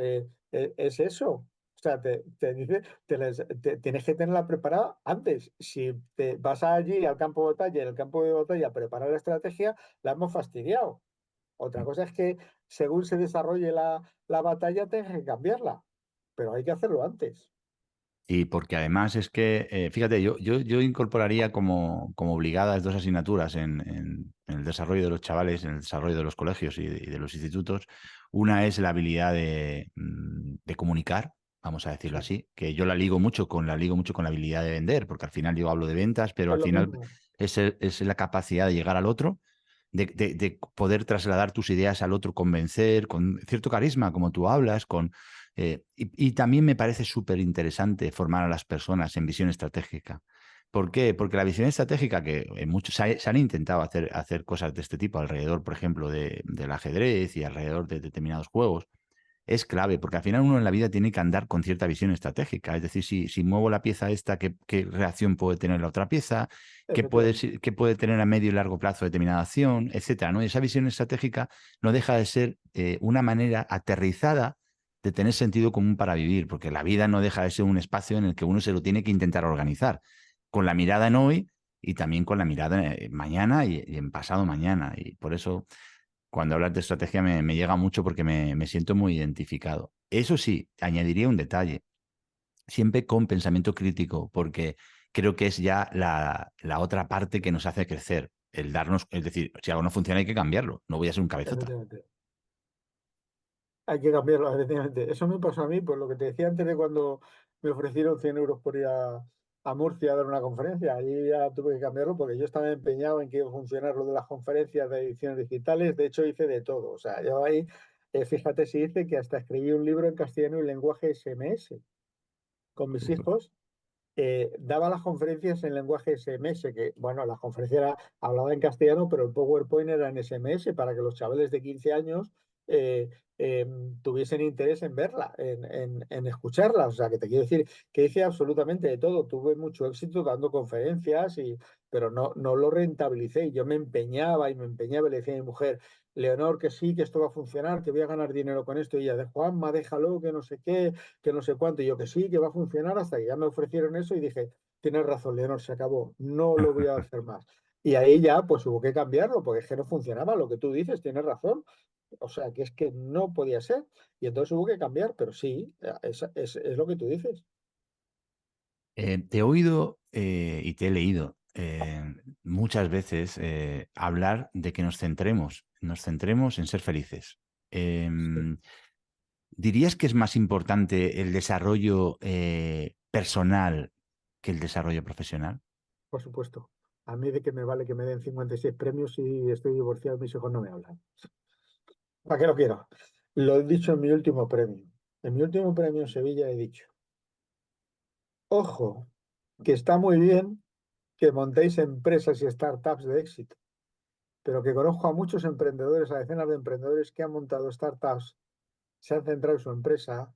es eso. O sea, te dice, tienes que tenerla preparada antes. Si te vas allí al campo de batalla, en el campo de batalla a preparar la estrategia, la hemos fastidiado. Otra cosa es que según se desarrolle la batalla, tengas que cambiarla, pero hay que hacerlo antes. Y porque además es que, fíjate, yo incorporaría como obligadas dos asignaturas en el desarrollo de los chavales, en el desarrollo de los colegios y de los institutos. Una es la habilidad de comunicar, vamos a decirlo Sí, así, que yo la ligo mucho con la habilidad de vender, porque al final yo hablo de ventas, pero es al lo final mismo, es la capacidad de llegar al otro, de poder trasladar tus ideas al otro, convencer, con cierto carisma, como tú hablas, y también me parece súper interesante formar a las personas en visión estratégica. ¿Por qué? Porque la visión estratégica, que en muchos se han intentado hacer cosas de este tipo alrededor, por ejemplo, del ajedrez y alrededor de determinados juegos, es clave, porque al final uno en la vida tiene que andar con cierta visión estratégica. Es decir, si muevo la pieza esta, ¿qué reacción puede tener la otra pieza? efectivamente. Qué puede tener a medio y largo plazo determinada acción? Etcétera, ¿no? Y esa visión estratégica no deja de ser una manera aterrizada de tener sentido común para vivir, porque la vida no deja de ser un espacio en el que uno se lo tiene que intentar organizar, con la mirada en hoy y también con la mirada en mañana y en pasado mañana. Y por eso cuando hablas de estrategia me llega mucho porque me siento muy identificado. Eso sí, añadiría un detalle, siempre con pensamiento crítico, porque creo que es ya la otra parte que nos hace crecer, el darnos, es decir, si algo no funciona hay que cambiarlo, no voy a ser un cabezota. Efectivamente. Hay que cambiarlo, efectivamente. Eso me pasó a mí, por lo que te decía antes de cuando me ofrecieron 100 euros por ir a Murcia a dar una conferencia. Allí ya tuve que cambiarlo porque yo estaba empeñado en que iba a funcionar lo de las conferencias de ediciones digitales. De hecho, hice de todo. O sea, yo ahí, fíjate si hice que hasta escribí un libro en castellano y lenguaje SMS con mis hijos. Daba las conferencias en lenguaje SMS, que bueno, las conferencias hablaba en castellano, pero el PowerPoint era en SMS para que los chavales de 15 años eh, eh, tuviesen interés en verla, en escucharla. O sea, que te quiero decir que hice absolutamente de todo. Tuve mucho éxito dando conferencias, pero no lo rentabilicé. Y yo me empeñaba y le decía a mi mujer, Leonor, que sí, que esto va a funcionar, que voy a ganar dinero con esto. Y ella de Juanma, déjalo, que no sé qué, que no sé cuánto, y yo que sí, que va a funcionar, hasta que ya me ofrecieron eso y dije, tienes razón, Leonor, se acabó, no lo voy a hacer más. Y ahí ya pues hubo que cambiarlo, porque es que no funcionaba lo que tú dices, tienes razón. O sea, que es que no podía ser. Y entonces hubo que cambiar, pero sí, es lo que tú dices. Te he oído y te he leído muchas veces hablar de que nos centremos en ser felices. Sí, Em, ¿Dirías que es más importante el desarrollo personal que el desarrollo profesional? por supuesto. A mí de que me vale que me den 56 premios y estoy divorciado, mis hijos no me hablan. ¿Para qué lo quiero? Lo he dicho en mi último premio. En mi último premio en Sevilla he dicho, ojo, que está muy bien que montéis empresas y startups de éxito, pero que conozco a muchos emprendedores, a decenas de emprendedores que han montado startups, se han centrado en su empresa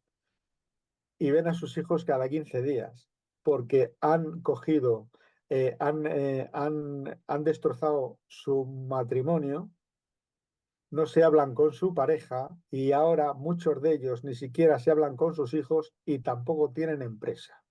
y ven a sus hijos cada 15 días, porque han cogido, han destrozado su matrimonio, no se hablan con su pareja y ahora muchos de ellos ni siquiera se hablan con sus hijos y tampoco tienen empresa.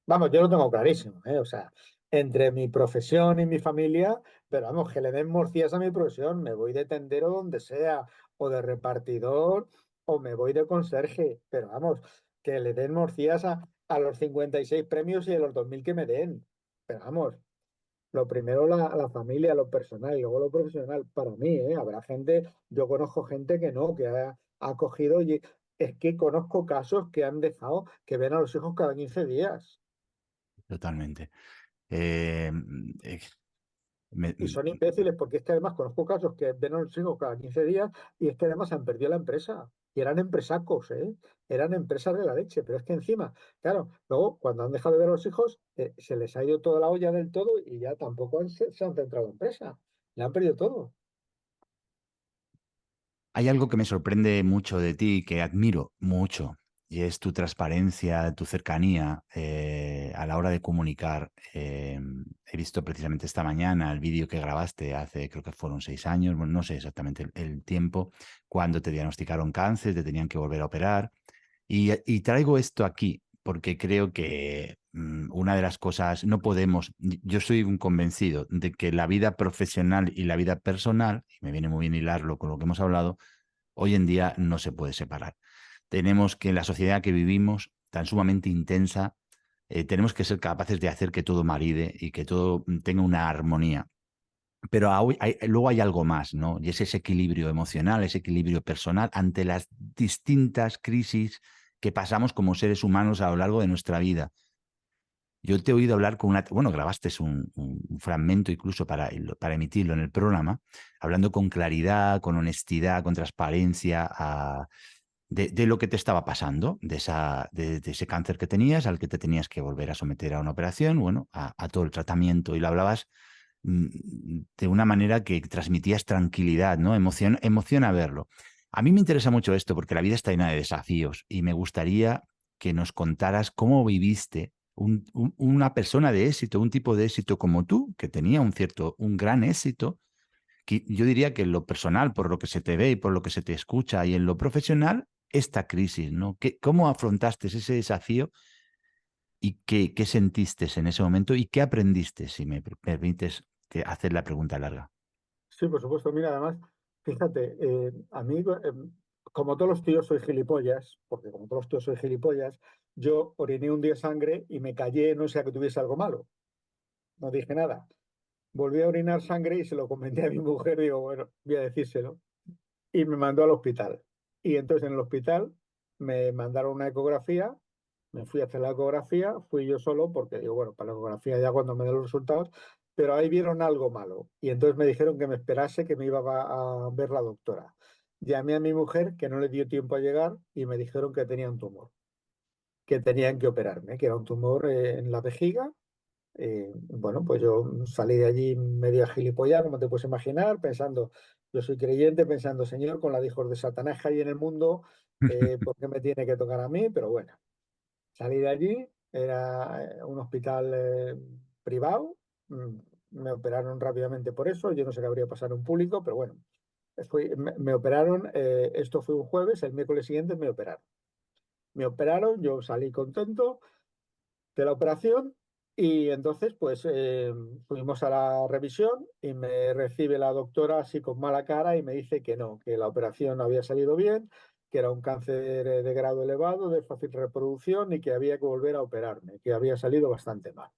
Vamos, yo lo tengo clarísimo, ¿eh? O sea, entre mi profesión y mi familia, pero vamos, que le den morcillas a mi profesión, me voy de tendero donde sea, o de repartidor, o me voy de conserje, pero vamos, que le den morcillas a los 56 premios y a los 2000 que me den. Pero vamos, lo primero la familia, lo personal y luego lo profesional. Para mí, ¿eh? Habrá gente, yo conozco gente que no, que ha cogido y es que conozco casos que han dejado que ven a los hijos cada 15 días. Totalmente. Eh, eh, me- Y son imbéciles porque es que además conozco casos que ven a los hijos cada 15 días y es que además han perdido la empresa. Y eran empresacos, ¿eh? Eran empresas de la leche. Pero es que encima, claro, luego cuando han dejado de ver a los hijos, se les ha ido toda la olla del todo y ya tampoco se han centrado en la empresa. Le han perdido todo. Hay algo que me sorprende mucho de ti, que admiro mucho, y es tu transparencia, tu cercanía a la hora de comunicar. He visto precisamente esta mañana el vídeo que grabaste hace, creo que fueron 6 años, bueno, no sé exactamente el tiempo, cuando te diagnosticaron cáncer, te tenían que volver a operar. Y traigo esto aquí porque creo que una de las cosas, no podemos, yo soy un convencido de que la vida profesional y la vida personal, y me viene muy bien hilarlo con lo que hemos hablado, hoy en día no se puede separar. Tenemos que, en la sociedad que vivimos, tan sumamente intensa, tenemos que ser capaces de hacer que todo maride y que todo tenga una armonía. Pero luego hay algo más, ¿no? Y es ese equilibrio emocional, ese equilibrio personal ante las distintas crisis que pasamos como seres humanos a lo largo de nuestra vida. Yo te he oído hablar con bueno, grabaste un fragmento incluso para emitirlo en el programa, hablando con claridad, con honestidad, con transparencia de lo que te estaba pasando, de ese cáncer que tenías, al que te tenías que volver a someter a una operación, bueno, a todo el tratamiento, y lo hablabas de una manera que transmitías tranquilidad, ¿no? Emociona verlo. A mí me interesa mucho esto porque la vida está llena de desafíos y me gustaría que nos contaras cómo viviste una persona de éxito, un tipo de éxito como tú, que tenía un gran éxito, que yo diría que en lo personal, por lo que se te ve y por lo que se te escucha, y en lo profesional, esta crisis, ¿no? ¿Cómo afrontaste ese desafío y qué sentiste en ese momento y qué aprendiste, si me permites hacer la pregunta larga? Sí, por supuesto. Mira, además, fíjate, a mí, como todos los tíos soy gilipollas, porque como todos los tíos soy gilipollas, yo oriné un día sangre y me callé, no sea que tuviese algo malo. No dije nada. Volví a orinar sangre y se lo comenté a mi mujer, digo, bueno, voy a decírselo. Y me mandó al hospital. Y entonces en el hospital me mandaron una ecografía, me fui a hacer la ecografía, fui yo solo porque digo, bueno, para la ecografía ya cuando me den los resultados, pero ahí vieron algo malo. Y entonces me dijeron que me esperase, que me iba a ver la doctora. Llamé a mi mujer, que no le dio tiempo a llegar, y me dijeron que tenía un tumor, que tenían que operarme, que era un tumor en la vejiga. Bueno, pues yo salí de allí medio gilipollas, como te puedes imaginar, pensando, yo soy creyente, pensando, Señor, con la de hijos de Satanás que hay en el mundo, ¿por qué me tiene que tocar a mí? Pero bueno, salí de allí, era un hospital privado, mm, me operaron rápidamente por eso, yo no sé qué habría pasado en un público, pero bueno, me operaron, esto fue un jueves, el miércoles siguiente me operaron. Me operaron, yo salí contento de la operación y entonces pues fuimos a la revisión y me recibe la doctora así con mala cara y me dice que no, que la operación no había salido bien, que era un cáncer de grado elevado, de fácil reproducción y que había que volver a operarme, que había salido bastante mal.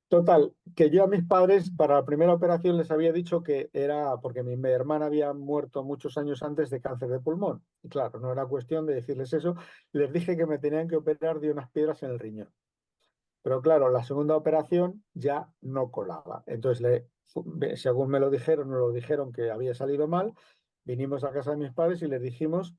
Total, que yo a mis padres para la primera operación les había dicho que era porque mi hermana había muerto muchos años antes de cáncer de pulmón. Y claro, no era cuestión de decirles eso, les dije que me tenían que operar de unas piedras en el riñón. Pero claro, la segunda operación ya no colaba. Entonces, según me lo dijeron, nos lo dijeron que había salido mal. Vinimos a casa de mis padres y les dijimos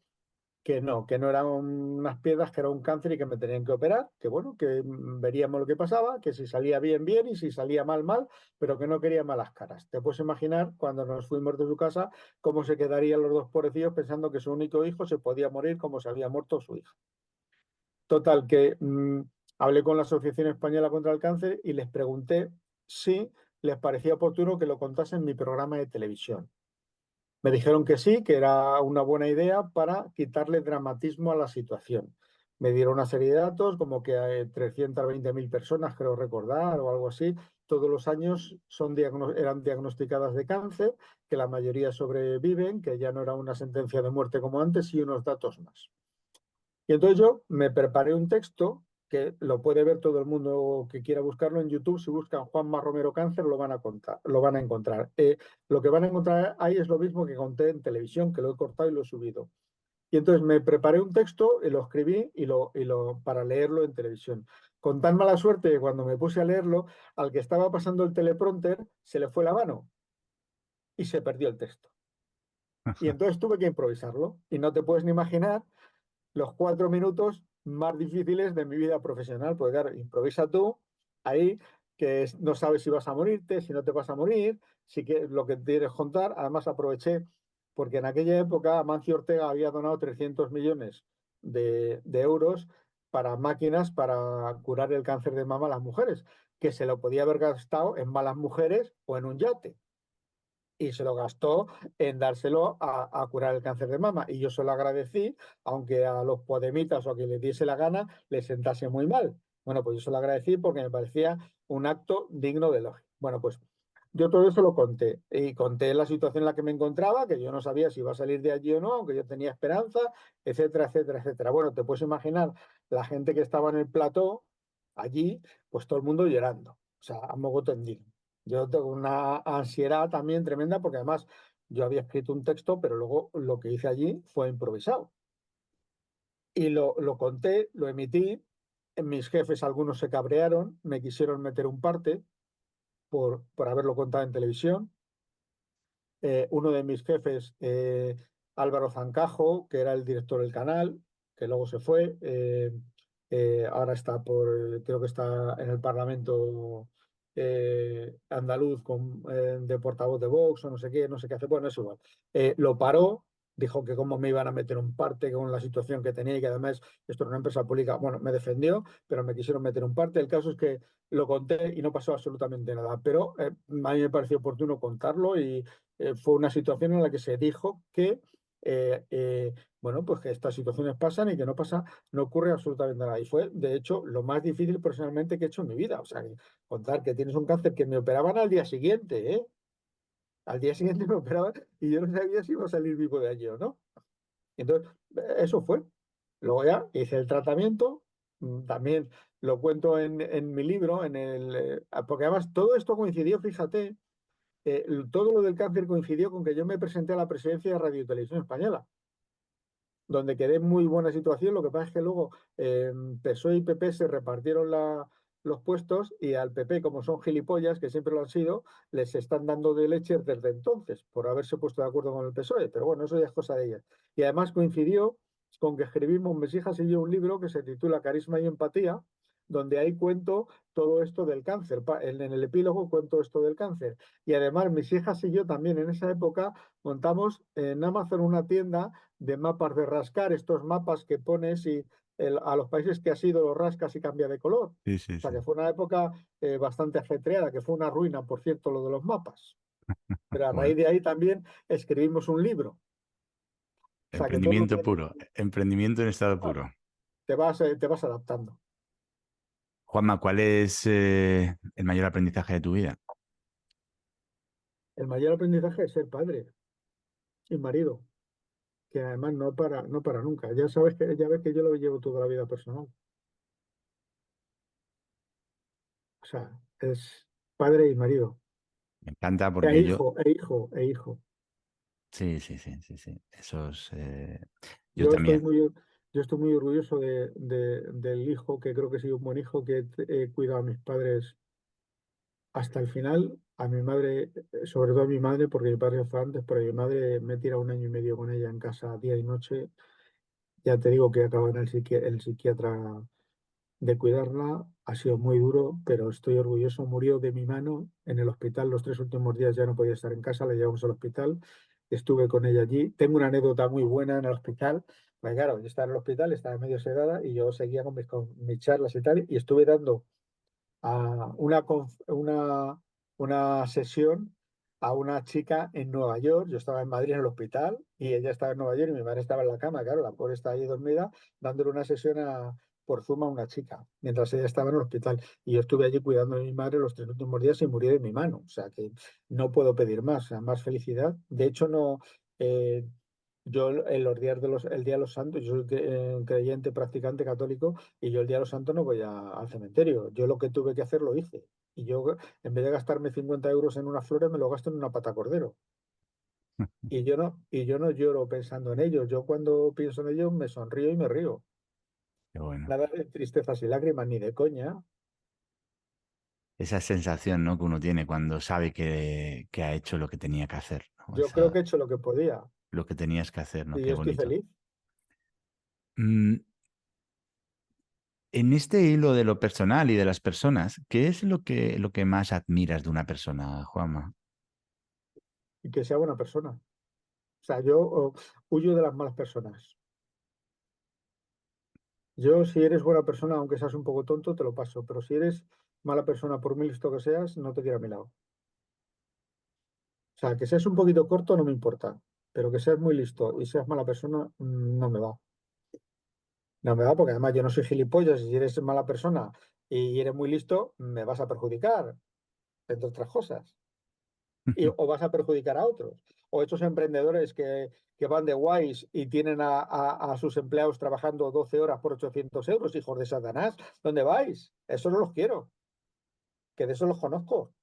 que no eran unas piedras, que era un cáncer y que me tenían que operar, que bueno, que veríamos lo que pasaba, que si salía bien, bien y si salía mal, mal, pero que no quería malas caras. Te puedes imaginar cuando nos fuimos de su casa cómo se quedarían los dos pobrecillos pensando que su único hijo se podía morir como se había muerto su hija. Total, que hablé con la Asociación Española contra el Cáncer y les pregunté si les parecía oportuno que lo contase en mi programa de televisión. Me dijeron que sí, que era una buena idea para quitarle dramatismo a la situación. Me dieron una serie de datos, como que hay 320.000 personas, creo recordar, o algo así, todos los años eran diagnosticadas de cáncer, que la mayoría sobreviven, que ya no era una sentencia de muerte como antes, y unos datos más. Y entonces yo me preparé un texto que lo puede ver todo el mundo que quiera buscarlo en YouTube. Si buscan Juanma Romero Cáncer, lo van a contar, lo van a encontrar. Lo que van a encontrar ahí es lo mismo que conté en televisión, que lo he cortado y lo he subido. Y entonces me preparé un texto y lo escribí para leerlo en televisión. Con tan mala suerte que cuando me puse a leerlo, al que estaba pasando el teleprompter se le fue la mano y se perdió el texto. Y entonces tuve que improvisarlo. Y no te puedes ni imaginar los 4 minutos más difíciles de mi vida profesional, porque claro, improvisa tú ahí, no sabes si vas a morirte, si no te vas a morir, si que, lo que quieres contar. Además aproveché, porque en aquella época Amancio Ortega había donado 300 millones de euros para máquinas para curar el cáncer de mama a las mujeres, que se lo podía haber gastado en malas mujeres o en un yate, y se lo gastó en dárselo a curar el cáncer de mama. Y yo se lo agradecí, aunque a los podemitas o a quien les diese la gana les sentase muy mal. Bueno, pues yo se lo agradecí porque me parecía un acto digno de elogio. Bueno, pues yo todo eso lo conté y conté la situación en la que me encontraba, que yo no sabía si iba a salir de allí o no, aunque yo tenía esperanza, etcétera, etcétera, etcétera. Bueno, te puedes imaginar la gente que estaba en el plató allí, pues todo el mundo llorando, o sea, a mogo tendido. Yo tengo una ansiedad también tremenda porque además yo había escrito un texto, pero luego lo que hice allí fue improvisado. Y lo conté, lo emití. Mis jefes, algunos se cabrearon, me quisieron meter un parte por haberlo contado en televisión. Uno de mis jefes, Álvaro Zancajo, que era el director del canal, que luego se fue, ahora está creo que está en el Parlamento andaluz de portavoz de Vox o no sé qué hace, bueno, es igual. Lo paró, dijo que cómo me iban a meter un parte con la situación que tenía y que además esto era una empresa pública. Bueno, me defendió, pero me quisieron meter un parte. El caso es que lo conté y no pasó absolutamente nada, pero a mí me pareció oportuno contarlo y fue una situación en la que se dijo que, bueno, pues que estas situaciones pasan y que no ocurre absolutamente nada. Y fue, de hecho, lo más difícil personalmente que he hecho en mi vida. O sea, contar que tienes un cáncer que me operaban al día siguiente, ¿eh? Al día siguiente me operaban y yo no sabía si iba a salir vivo de allí o no. Entonces, eso fue. Luego ya hice el tratamiento, también lo cuento en mi libro, porque además todo esto coincidió, fíjate, todo lo del cáncer coincidió con que yo me presenté a la presidencia de Radio y Televisión Española, donde quedé en muy buena situación. Lo que pasa es que luego PSOE y PP se repartieron los puestos y al PP, como son gilipollas, que siempre lo han sido, les están dando de leche desde entonces por haberse puesto de acuerdo con el PSOE. Pero bueno, eso ya es cosa de ellas. Y además coincidió con que escribimos mis hijas y yo un libro que se titula Carisma y Empatía, donde ahí cuento todo esto del cáncer. En el epílogo cuento esto del cáncer. Y además mis hijas y yo también en esa época montamos en Amazon una tienda de mapas de rascar, estos mapas que pones y a los países que has ido los rascas y cambia de color. Sí, sí, O sea sí. que fue una época bastante ajetreada, que fue una ruina, por cierto, lo de los mapas. Pero a Bueno, raíz de ahí también escribimos un libro. O sea que todo emprendimiento tiene, puro, emprendimiento en estado bueno, puro. te vas adaptando. Juanma, ¿cuál es el mayor aprendizaje de tu vida? El mayor aprendizaje es ser padre y marido, que además no para nunca. Ya ves que yo lo llevo toda la vida personal. O sea, es padre y marido. Me encanta E porque yo, hijo, e hijo, e hijo. sí, sí, sí, sí, sí. Esos, yo Yo estoy también. muy, yo estoy muy orgulloso del hijo, que creo que he sido un buen hijo, que he cuidado a mis padres hasta el final. A mi madre, sobre todo a mi madre, porque mi padre fue antes, pero a mi madre me he tirado 1 año y medio con ella en casa día y noche. Ya te digo que acabo en el psiquiatra de cuidarla. Ha sido muy duro, pero estoy orgulloso. Murió de mi mano en el hospital. Los 3 últimos días ya no podía estar en casa, la llevamos al hospital. Estuve con ella allí. Tengo una anécdota muy buena en el hospital. Pues claro, yo estaba en el hospital, estaba medio sedada y yo seguía con mis charlas y tal. Y estuve dando a una sesión a una chica en Nueva York. Yo estaba en Madrid en el hospital y ella estaba en Nueva York y mi madre estaba en la cama. Claro, la pobre estaba ahí dormida, dándole una sesión por Zoom a una chica, mientras ella estaba en el hospital. Y yo estuve allí cuidando de mi madre los 3 últimos días y murió de mi mano. O sea que no puedo pedir más, o sea, más felicidad. De hecho, no. eh, yo en los días el Día de los Santos, yo soy creyente, practicante católico, y yo el Día de los Santos no voy al cementerio. Yo lo que tuve que hacer lo hice. Y yo, en vez de gastarme 50 euros en unas flores, me lo gasto en una pata cordero. Y yo no lloro pensando en ellos. Yo cuando pienso en ellos me sonrío y me río. Qué bueno. Nada de tristezas y lágrimas ni de coña. Esa sensación, ¿no? que uno tiene cuando sabe que ha hecho lo que tenía que hacer, ¿no? Yo creo que he hecho lo que podía Lo que tenías que hacer, ¿no? y Qué yo estoy bonito. feliz. Mm, en este hilo de lo personal y de las personas, ¿qué es lo que más admiras de una persona, Juanma? Y que sea buena persona. O sea, yo huyo de las malas personas. Yo, si eres buena persona, aunque seas un poco tonto, te lo paso. Pero si eres mala persona, por muy listo que seas, no te quiero a mi lado. O sea, que seas un poquito corto no me importa. Pero que seas muy listo y seas mala persona, no me va. No me va porque además yo no soy gilipollas y si eres mala persona y eres muy listo, me vas a perjudicar, entre otras cosas. O vas a perjudicar a otros. O estos emprendedores que van de guays y tienen a sus empleados trabajando 12 horas por 800 euros, hijos de Satanás. ¿Dónde vais? Eso no los quiero, que de eso los conozco.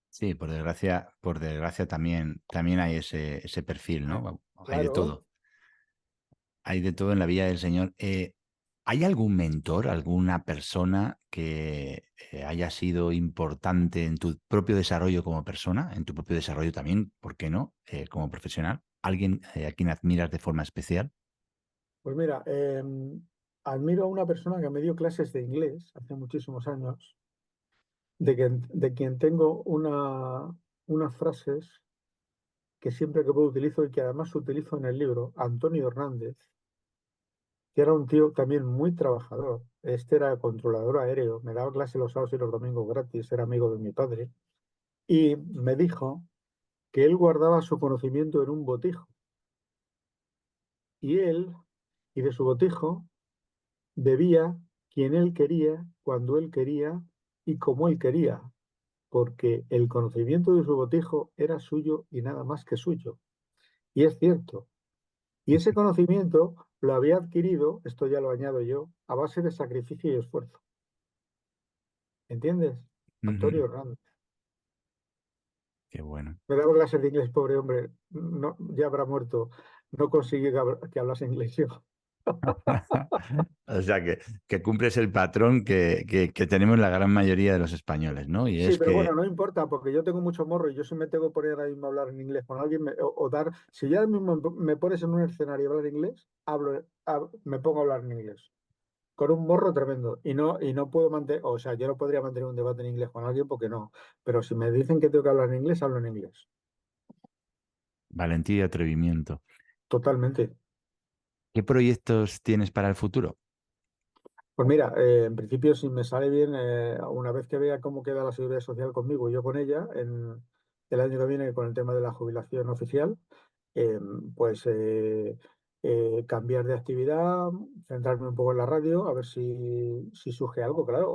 Sí, por desgracia también hay ese perfil, ¿no? Hay de Claro. todo. Hay de todo en la vida del Señor. ¿Hay algún mentor, alguna persona que haya sido importante en tu propio desarrollo como persona, en tu propio desarrollo también, ¿por qué no? Como profesional. ¿Alguien a quien admiras de forma especial? Pues mira, admiro a una persona que me dio clases de inglés hace muchísimos años, de quien tengo unas frases que siempre que puedo utilizo y que además utilizo en el libro, Antonio Hernández, que era un tío también muy trabajador. Este era controlador aéreo, me daba clase los sábados y los domingos gratis, era amigo de mi padre, y me dijo que él guardaba su conocimiento en un botijo, y él, y de su botijo, bebía quien él quería, cuando él quería y como él quería, porque el conocimiento de su botijo era suyo y nada más que suyo. Y es cierto. Y ese conocimiento lo había adquirido, esto ya lo añado yo, a base de sacrificio y esfuerzo. ¿Entiendes? Ujú. Antonio Hernández. Qué bueno. Me daba clases de inglés, pobre hombre. No, ya habrá muerto. No conseguí que hablase inglés yo. O sea, que cumples el patrón que tenemos la gran mayoría de los españoles, ¿no? Y Sí, es pero bueno, que, no importa, porque yo tengo mucho morro y yo si me tengo que poner ahí mismo a hablar en inglés con alguien o dar, si ya mismo me pones en un escenario a hablar inglés, me pongo a hablar en inglés. Con un morro tremendo. Y no puedo mantener, o sea, yo no podría mantener un debate en inglés con alguien porque no. Pero si me dicen que tengo que hablar en inglés, hablo en inglés. valentía y atrevimiento. Totalmente. ¿Qué proyectos tienes para el futuro? Pues mira, en principio, si me sale bien, una vez que vea cómo queda la seguridad social conmigo y yo con ella, en el año que viene con el tema de la jubilación oficial, eh, pues cambiar de actividad, centrarme un poco en la radio, a ver si surge algo, claro.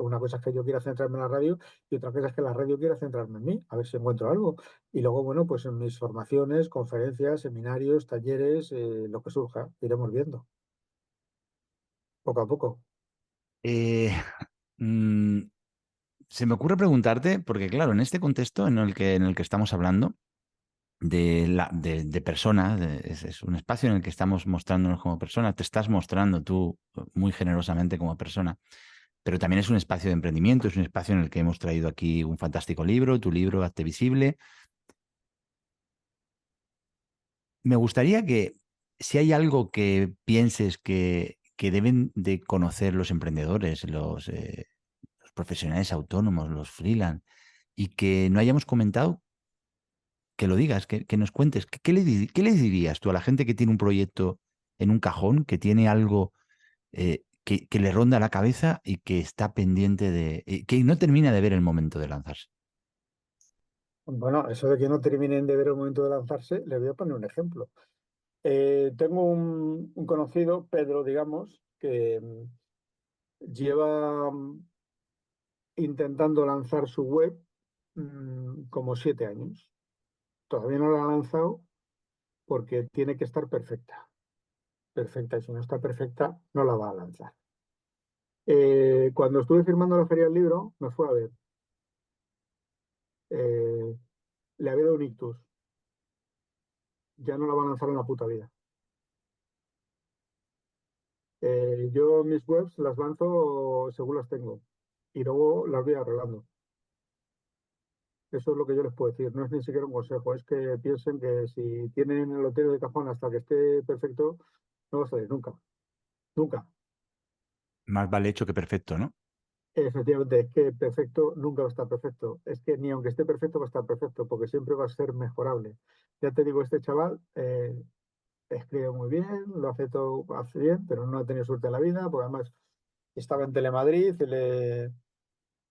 Una cosa es que yo quiera centrarme en la radio y otra cosa es que la radio quiera centrarme en mí, a ver si encuentro algo. Y luego, bueno, pues en mis formaciones, conferencias, seminarios, talleres, lo que surja, iremos viendo, poco a poco. Eh, mm, Se me ocurre preguntarte, porque claro, en este contexto en el que estamos hablando, de personas, es un espacio en el que estamos mostrándonos como personas, te estás mostrando tú muy generosamente como persona, pero también es un espacio de emprendimiento, es un espacio en el que hemos traído aquí un fantástico libro, tu libro, Hazte Visible. Me gustaría que si hay algo que pienses que deben de conocer los emprendedores, los profesionales autónomos, los freelance, y que no hayamos comentado, que lo digas, que nos cuentes. ¿Qué le dirías tú a la gente que tiene un proyecto en un cajón, que tiene algo que le ronda la cabeza y que está pendiente que no termina de ver el momento de lanzarse? Bueno, eso de que no terminen de ver el momento de lanzarse, les voy a poner un ejemplo. Tengo un conocido, Pedro, digamos, que lleva intentando lanzar su web como 7 años. Todavía no la ha lanzado porque tiene que estar perfecta. Perfecta, y si no está perfecta, no la va a lanzar. Cuando estuve firmando la Feria del Libro, me fue a ver. Eh, Le había dado un ictus. Ya no la va a lanzar en la puta vida. Yo mis webs las lanzo según las tengo y luego las voy arreglando. Eso es lo que yo les puedo decir. No es ni siquiera un consejo, es que piensen que si tienen el hotel de cajón hasta que esté perfecto, no va a salir nunca. Nunca. Más vale hecho que perfecto, ¿no? Efectivamente, es que perfecto nunca va a estar perfecto. Es que ni aunque esté perfecto va a estar perfecto, porque siempre va a ser mejorable. Ya te digo, este chaval escribe muy bien, lo hace todo hace bien, pero no ha tenido suerte en la vida, porque además estaba en Telemadrid,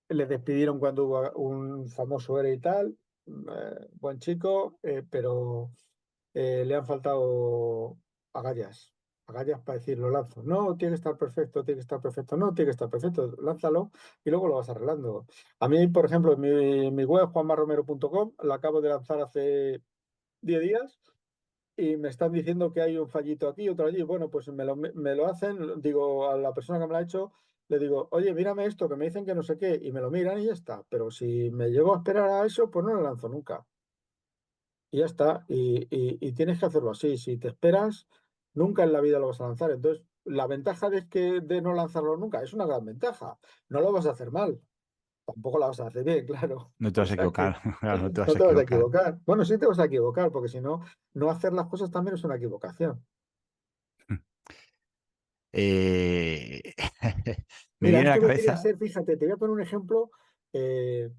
le despidieron cuando hubo un famoso ERE y tal, buen chico, pero le han faltado agallas, agallas para decir lo lanzo. No, tiene que estar perfecto, tiene que estar perfecto, no, tiene que estar perfecto, lánzalo y luego lo vas arreglando. A mí, por ejemplo, mi web, juanmarromero.com, la acabo de lanzar hace 10 días y me están diciendo que hay un fallito aquí, otro allí. Bueno, pues me lo hacen, digo a la persona que me lo ha hecho, le digo, oye, mírame esto, que me dicen que no sé qué, y me lo miran y ya está. Pero si me llego a esperar a eso, pues no lo lanzo nunca. Y ya está. Y tienes que hacerlo así. Si te esperas, nunca en la vida lo vas a lanzar. Entonces, la ventaja de no lanzarlo nunca es una gran ventaja. No lo vas a hacer mal. Tampoco la vas a hacer bien, claro. No te O vas a sea que equivocar, claro, no te no vas a te vas a equivocar. equivocar. Bueno, sí te vas a equivocar, porque si no, no hacer las cosas también es una equivocación. Eh, Me Mira, viene a la esto vendría a cabeza. ser, fíjate, te voy a poner un ejemplo. eh,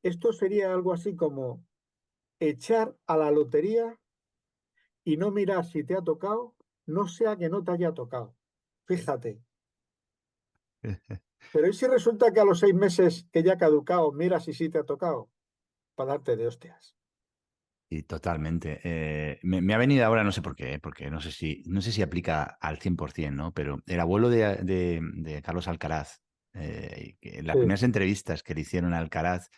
Esto sería algo así como echar a la lotería y no mirar si te ha tocado, no sea que no te haya tocado. Fíjate. Pero ¿y si resulta que a los 6 meses que ya ha caducado, miras si sí te ha tocado? Para darte de hostias. Y totalmente. Me ha venido ahora, no sé por qué, porque no sé si aplica al 100%, ¿no? Pero el abuelo de Carlos Alcaraz, que en las Sí, primeras entrevistas que le hicieron a Alcaraz,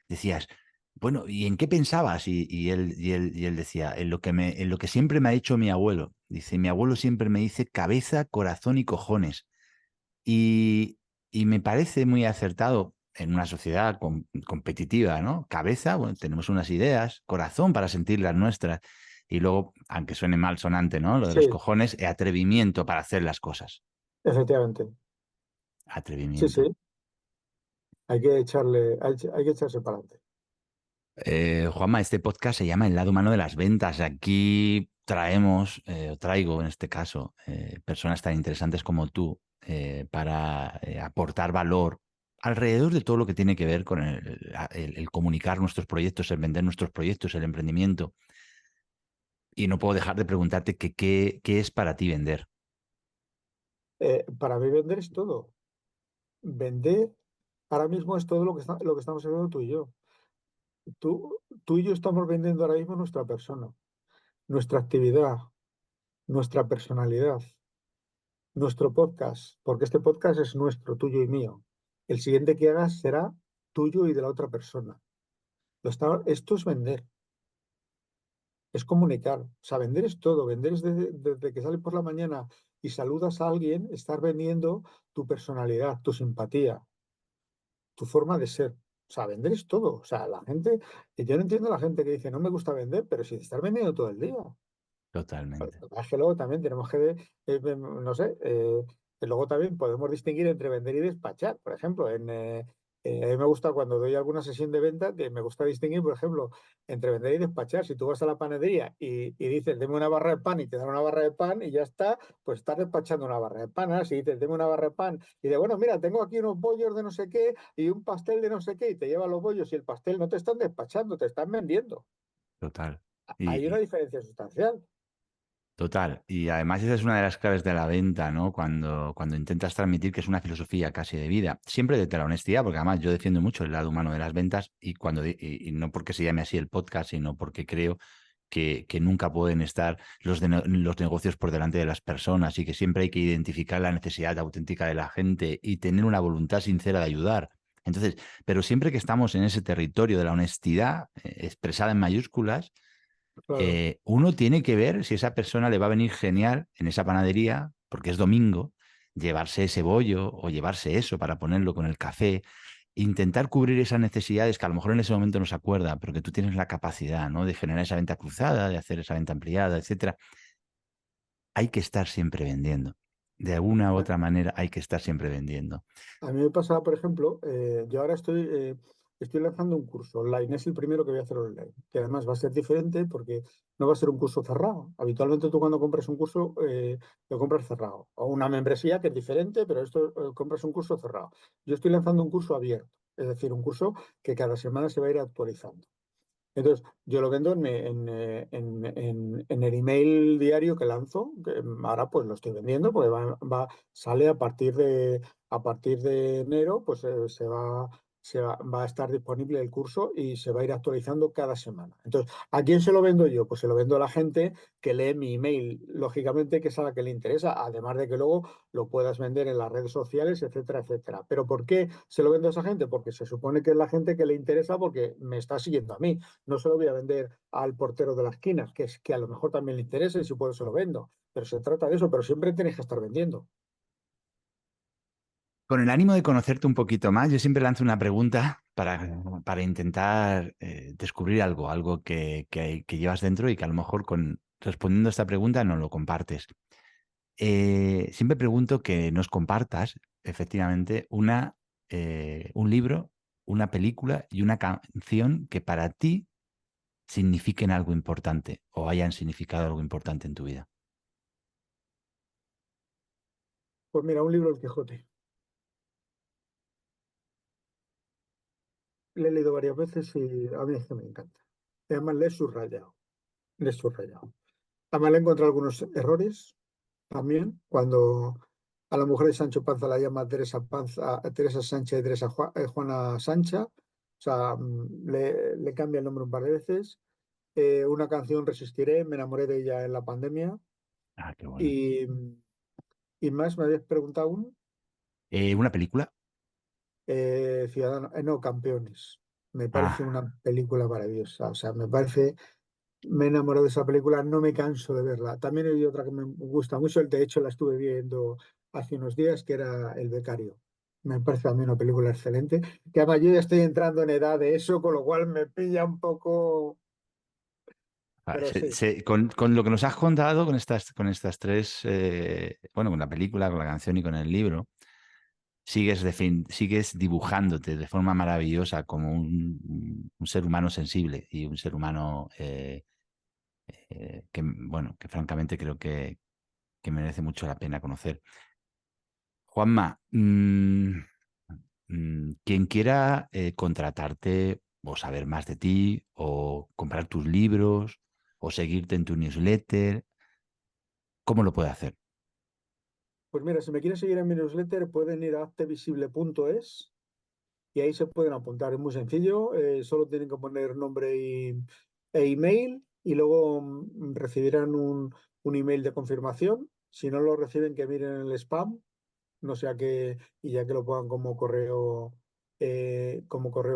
decías, bueno, ¿y en qué pensabas? Y él decía, en lo que siempre me ha dicho mi abuelo. Dice, mi abuelo siempre me dice cabeza, corazón y cojones. Y, y me parece muy acertado en una sociedad competitiva, ¿no? Cabeza, bueno, tenemos unas ideas, corazón para sentir las nuestras. Y luego, aunque suene mal sonante, ¿no? Lo de los sí, cojones, atrevimiento para hacer las cosas. efectivamente. Sí, sí, Atrevimiento. hay que echarse para adelante. Juanma, este podcast se llama El lado humano de las ventas. Aquí traemos, o traigo en este caso, personas tan interesantes como tú para aportar valor alrededor de todo lo que tiene que ver con el comunicar nuestros proyectos, el vender nuestros proyectos, el emprendimiento. Y no puedo dejar de preguntarte qué es para ti vender. Para mí vender es todo. Vender ahora mismo es todo lo que estamos haciendo tú y yo. Tú y yo estamos vendiendo ahora mismo nuestra persona, nuestra actividad, nuestra personalidad, nuestro podcast, porque este podcast es nuestro, tuyo y mío. El siguiente que hagas será tuyo y de la otra persona. Esto es vender, es comunicar. O sea, vender es todo. Vender es desde que sales por la mañana y saludas a alguien, estar vendiendo tu personalidad, tu simpatía, tu forma de ser. O sea, vender es todo. O sea, la gente, yo no entiendo a la gente que dice, no me gusta vender, pero si estar vendiendo todo el día. Totalmente. Es que luego también tenemos no sé, luego también podemos distinguir entre vender y despachar. Por ejemplo, a mí me gusta cuando doy alguna sesión de venta, que me gusta distinguir, por ejemplo, entre vender y despachar. Si tú vas a la panadería y dices, deme una barra de pan y te dan una barra de pan y ya está, pues estás despachando una barra de pan. Ahora, si dices, deme una barra de pan y de, bueno, mira, tengo aquí unos bollos de no sé qué y un pastel de no sé qué y te lleva los bollos y el pastel, no te están despachando, te están vendiendo. Total. Hay una Y, diferencia sustancial. Total, y además esa es una de las claves de la venta, ¿no? Cuando intentas transmitir que es una filosofía casi de vida, siempre desde la honestidad, porque además yo defiendo mucho el lado humano de las ventas y no porque se llame así el podcast, sino porque creo que nunca pueden estar los negocios por delante de las personas y que siempre hay que identificar la necesidad auténtica de la gente y tener una voluntad sincera de ayudar. Entonces, pero siempre que estamos en ese territorio de la honestidad expresada en mayúsculas, Claro. uno tiene que ver si esa persona le va a venir genial en esa panadería, porque es domingo, llevarse ese bollo o llevarse eso para ponerlo con el café, intentar cubrir esas necesidades que a lo mejor en ese momento no se acuerda, pero que tú tienes la capacidad, ¿no? De generar esa venta cruzada, de hacer esa venta ampliada, etcétera. Hay que estar siempre vendiendo. De alguna u A, otra manera hay que estar siempre vendiendo. a mí me pasa, por ejemplo, yo ahora estoy lanzando un curso online, es el primero que voy a hacer online, que además va a ser diferente porque no va a ser un curso cerrado. Habitualmente tú cuando compras un curso lo compras cerrado, o una membresía que es diferente, pero esto compras un curso cerrado. Yo estoy lanzando un curso abierto, es decir, un curso que cada semana se va a ir actualizando. Entonces, yo lo vendo en el email diario que lanzo, que ahora pues lo estoy vendiendo, porque sale a partir de enero, pues va a estar disponible el curso y se va a ir actualizando cada semana. Entonces, ¿a quién se lo vendo yo? Pues se lo vendo a la gente que lee mi email, lógicamente, que es a la que le interesa, además de que luego lo puedas vender en las redes sociales, etcétera, etcétera. ¿Pero por qué se lo vendo a esa gente? Porque se supone que es la gente que le interesa porque me está siguiendo a mí. No se lo voy a vender al portero de la esquina, que es que a lo mejor también le interesa y si puedo se lo vendo. Pero se trata de eso, pero siempre tienes que estar vendiendo. Con el ánimo de conocerte un poquito más, yo siempre lanzo una pregunta para intentar descubrir algo que llevas dentro y que a lo mejor respondiendo a esta pregunta no lo compartes. Siempre pregunto que nos compartas, efectivamente, un libro, una película y una canción que para ti signifiquen algo importante o hayan significado algo importante en tu vida. Pues mira, un libro El Quijote. Le he leído varias veces y a mí es que me encanta. Además, le he subrayado. Le he subrayado. Además, le he encontrado algunos errores también. Cuando a la mujer de Sancho Panza la llama Teresa Panza, Teresa Sánchez y Juana Sancha. O sea, le cambia el nombre un par de veces. Una canción Resistiré, me enamoré de ella en la pandemia. Ah, qué bueno. Y, y más, me habías preguntado un ¿Una película? Ciudadano, no, Campeones. Me parece Ah, una película maravillosa. O sea, me he enamorado de esa película, no me canso de verla. También hay otra que me gusta mucho, de hecho la estuve viendo hace unos días, que era El Becario. Me parece también una película excelente, que además yo ya estoy entrando en edad de eso, con lo cual me pilla un poco, pero sí. con lo que nos has contado, con estas tres, bueno, con la película, con la canción y con el libro, sigues dibujándote de forma maravillosa como un ser humano sensible y un ser humano bueno, que francamente creo que merece mucho la pena conocer. Juanma, quien quiera contratarte o saber más de ti o comprar tus libros o seguirte en tu newsletter, ¿cómo lo puede hacer? Pues mira, si me quieren seguir en mi newsletter, pueden ir a haztevisible.es y ahí se pueden apuntar. Es muy sencillo, solo tienen que poner nombre e email y luego recibirán un email de confirmación. Si no lo reciben, que miren el spam, no sea que, y ya que lo pongan como correo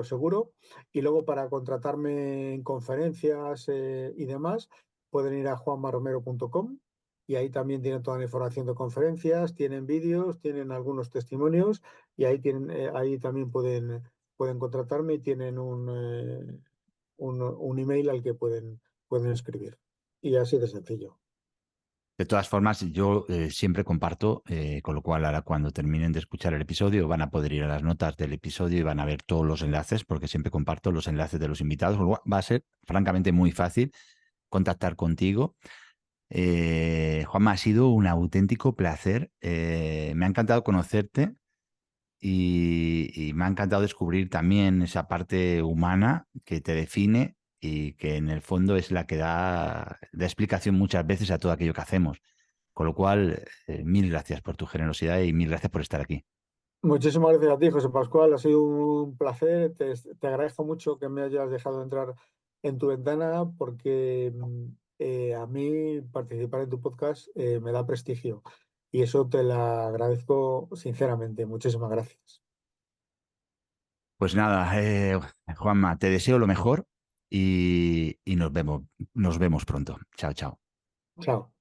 seguro. Y luego para contratarme en conferencias y demás, pueden ir a juanmaromero.com y ahí también tienen toda la información de conferencias, tienen vídeos, tienen algunos testimonios y ahí también pueden contratarme y tienen un email al que pueden escribir. Y así de sencillo. De todas formas, yo siempre comparto, con lo cual ahora cuando terminen de escuchar el episodio van a poder ir a las notas del episodio y van a ver todos los enlaces, porque siempre comparto los enlaces de los invitados. Con lo cual va a ser francamente muy fácil contactar contigo. Juanma, ha sido un auténtico placer. Me ha encantado conocerte y me ha encantado descubrir también esa parte humana que te define y que en el fondo es la que da explicación muchas veces a todo aquello que hacemos. Con lo cual, mil gracias por tu generosidad y mil gracias por estar aquí. Muchísimas gracias a ti, José Pascual. Ha sido un placer. Te agradezco mucho que me hayas dejado entrar en tu ventana porque a mí participar en tu podcast me da prestigio y eso te lo agradezco sinceramente. Muchísimas gracias. Pues nada, Juanma, te deseo lo mejor y nos vemos pronto. Chao, chao. Chao.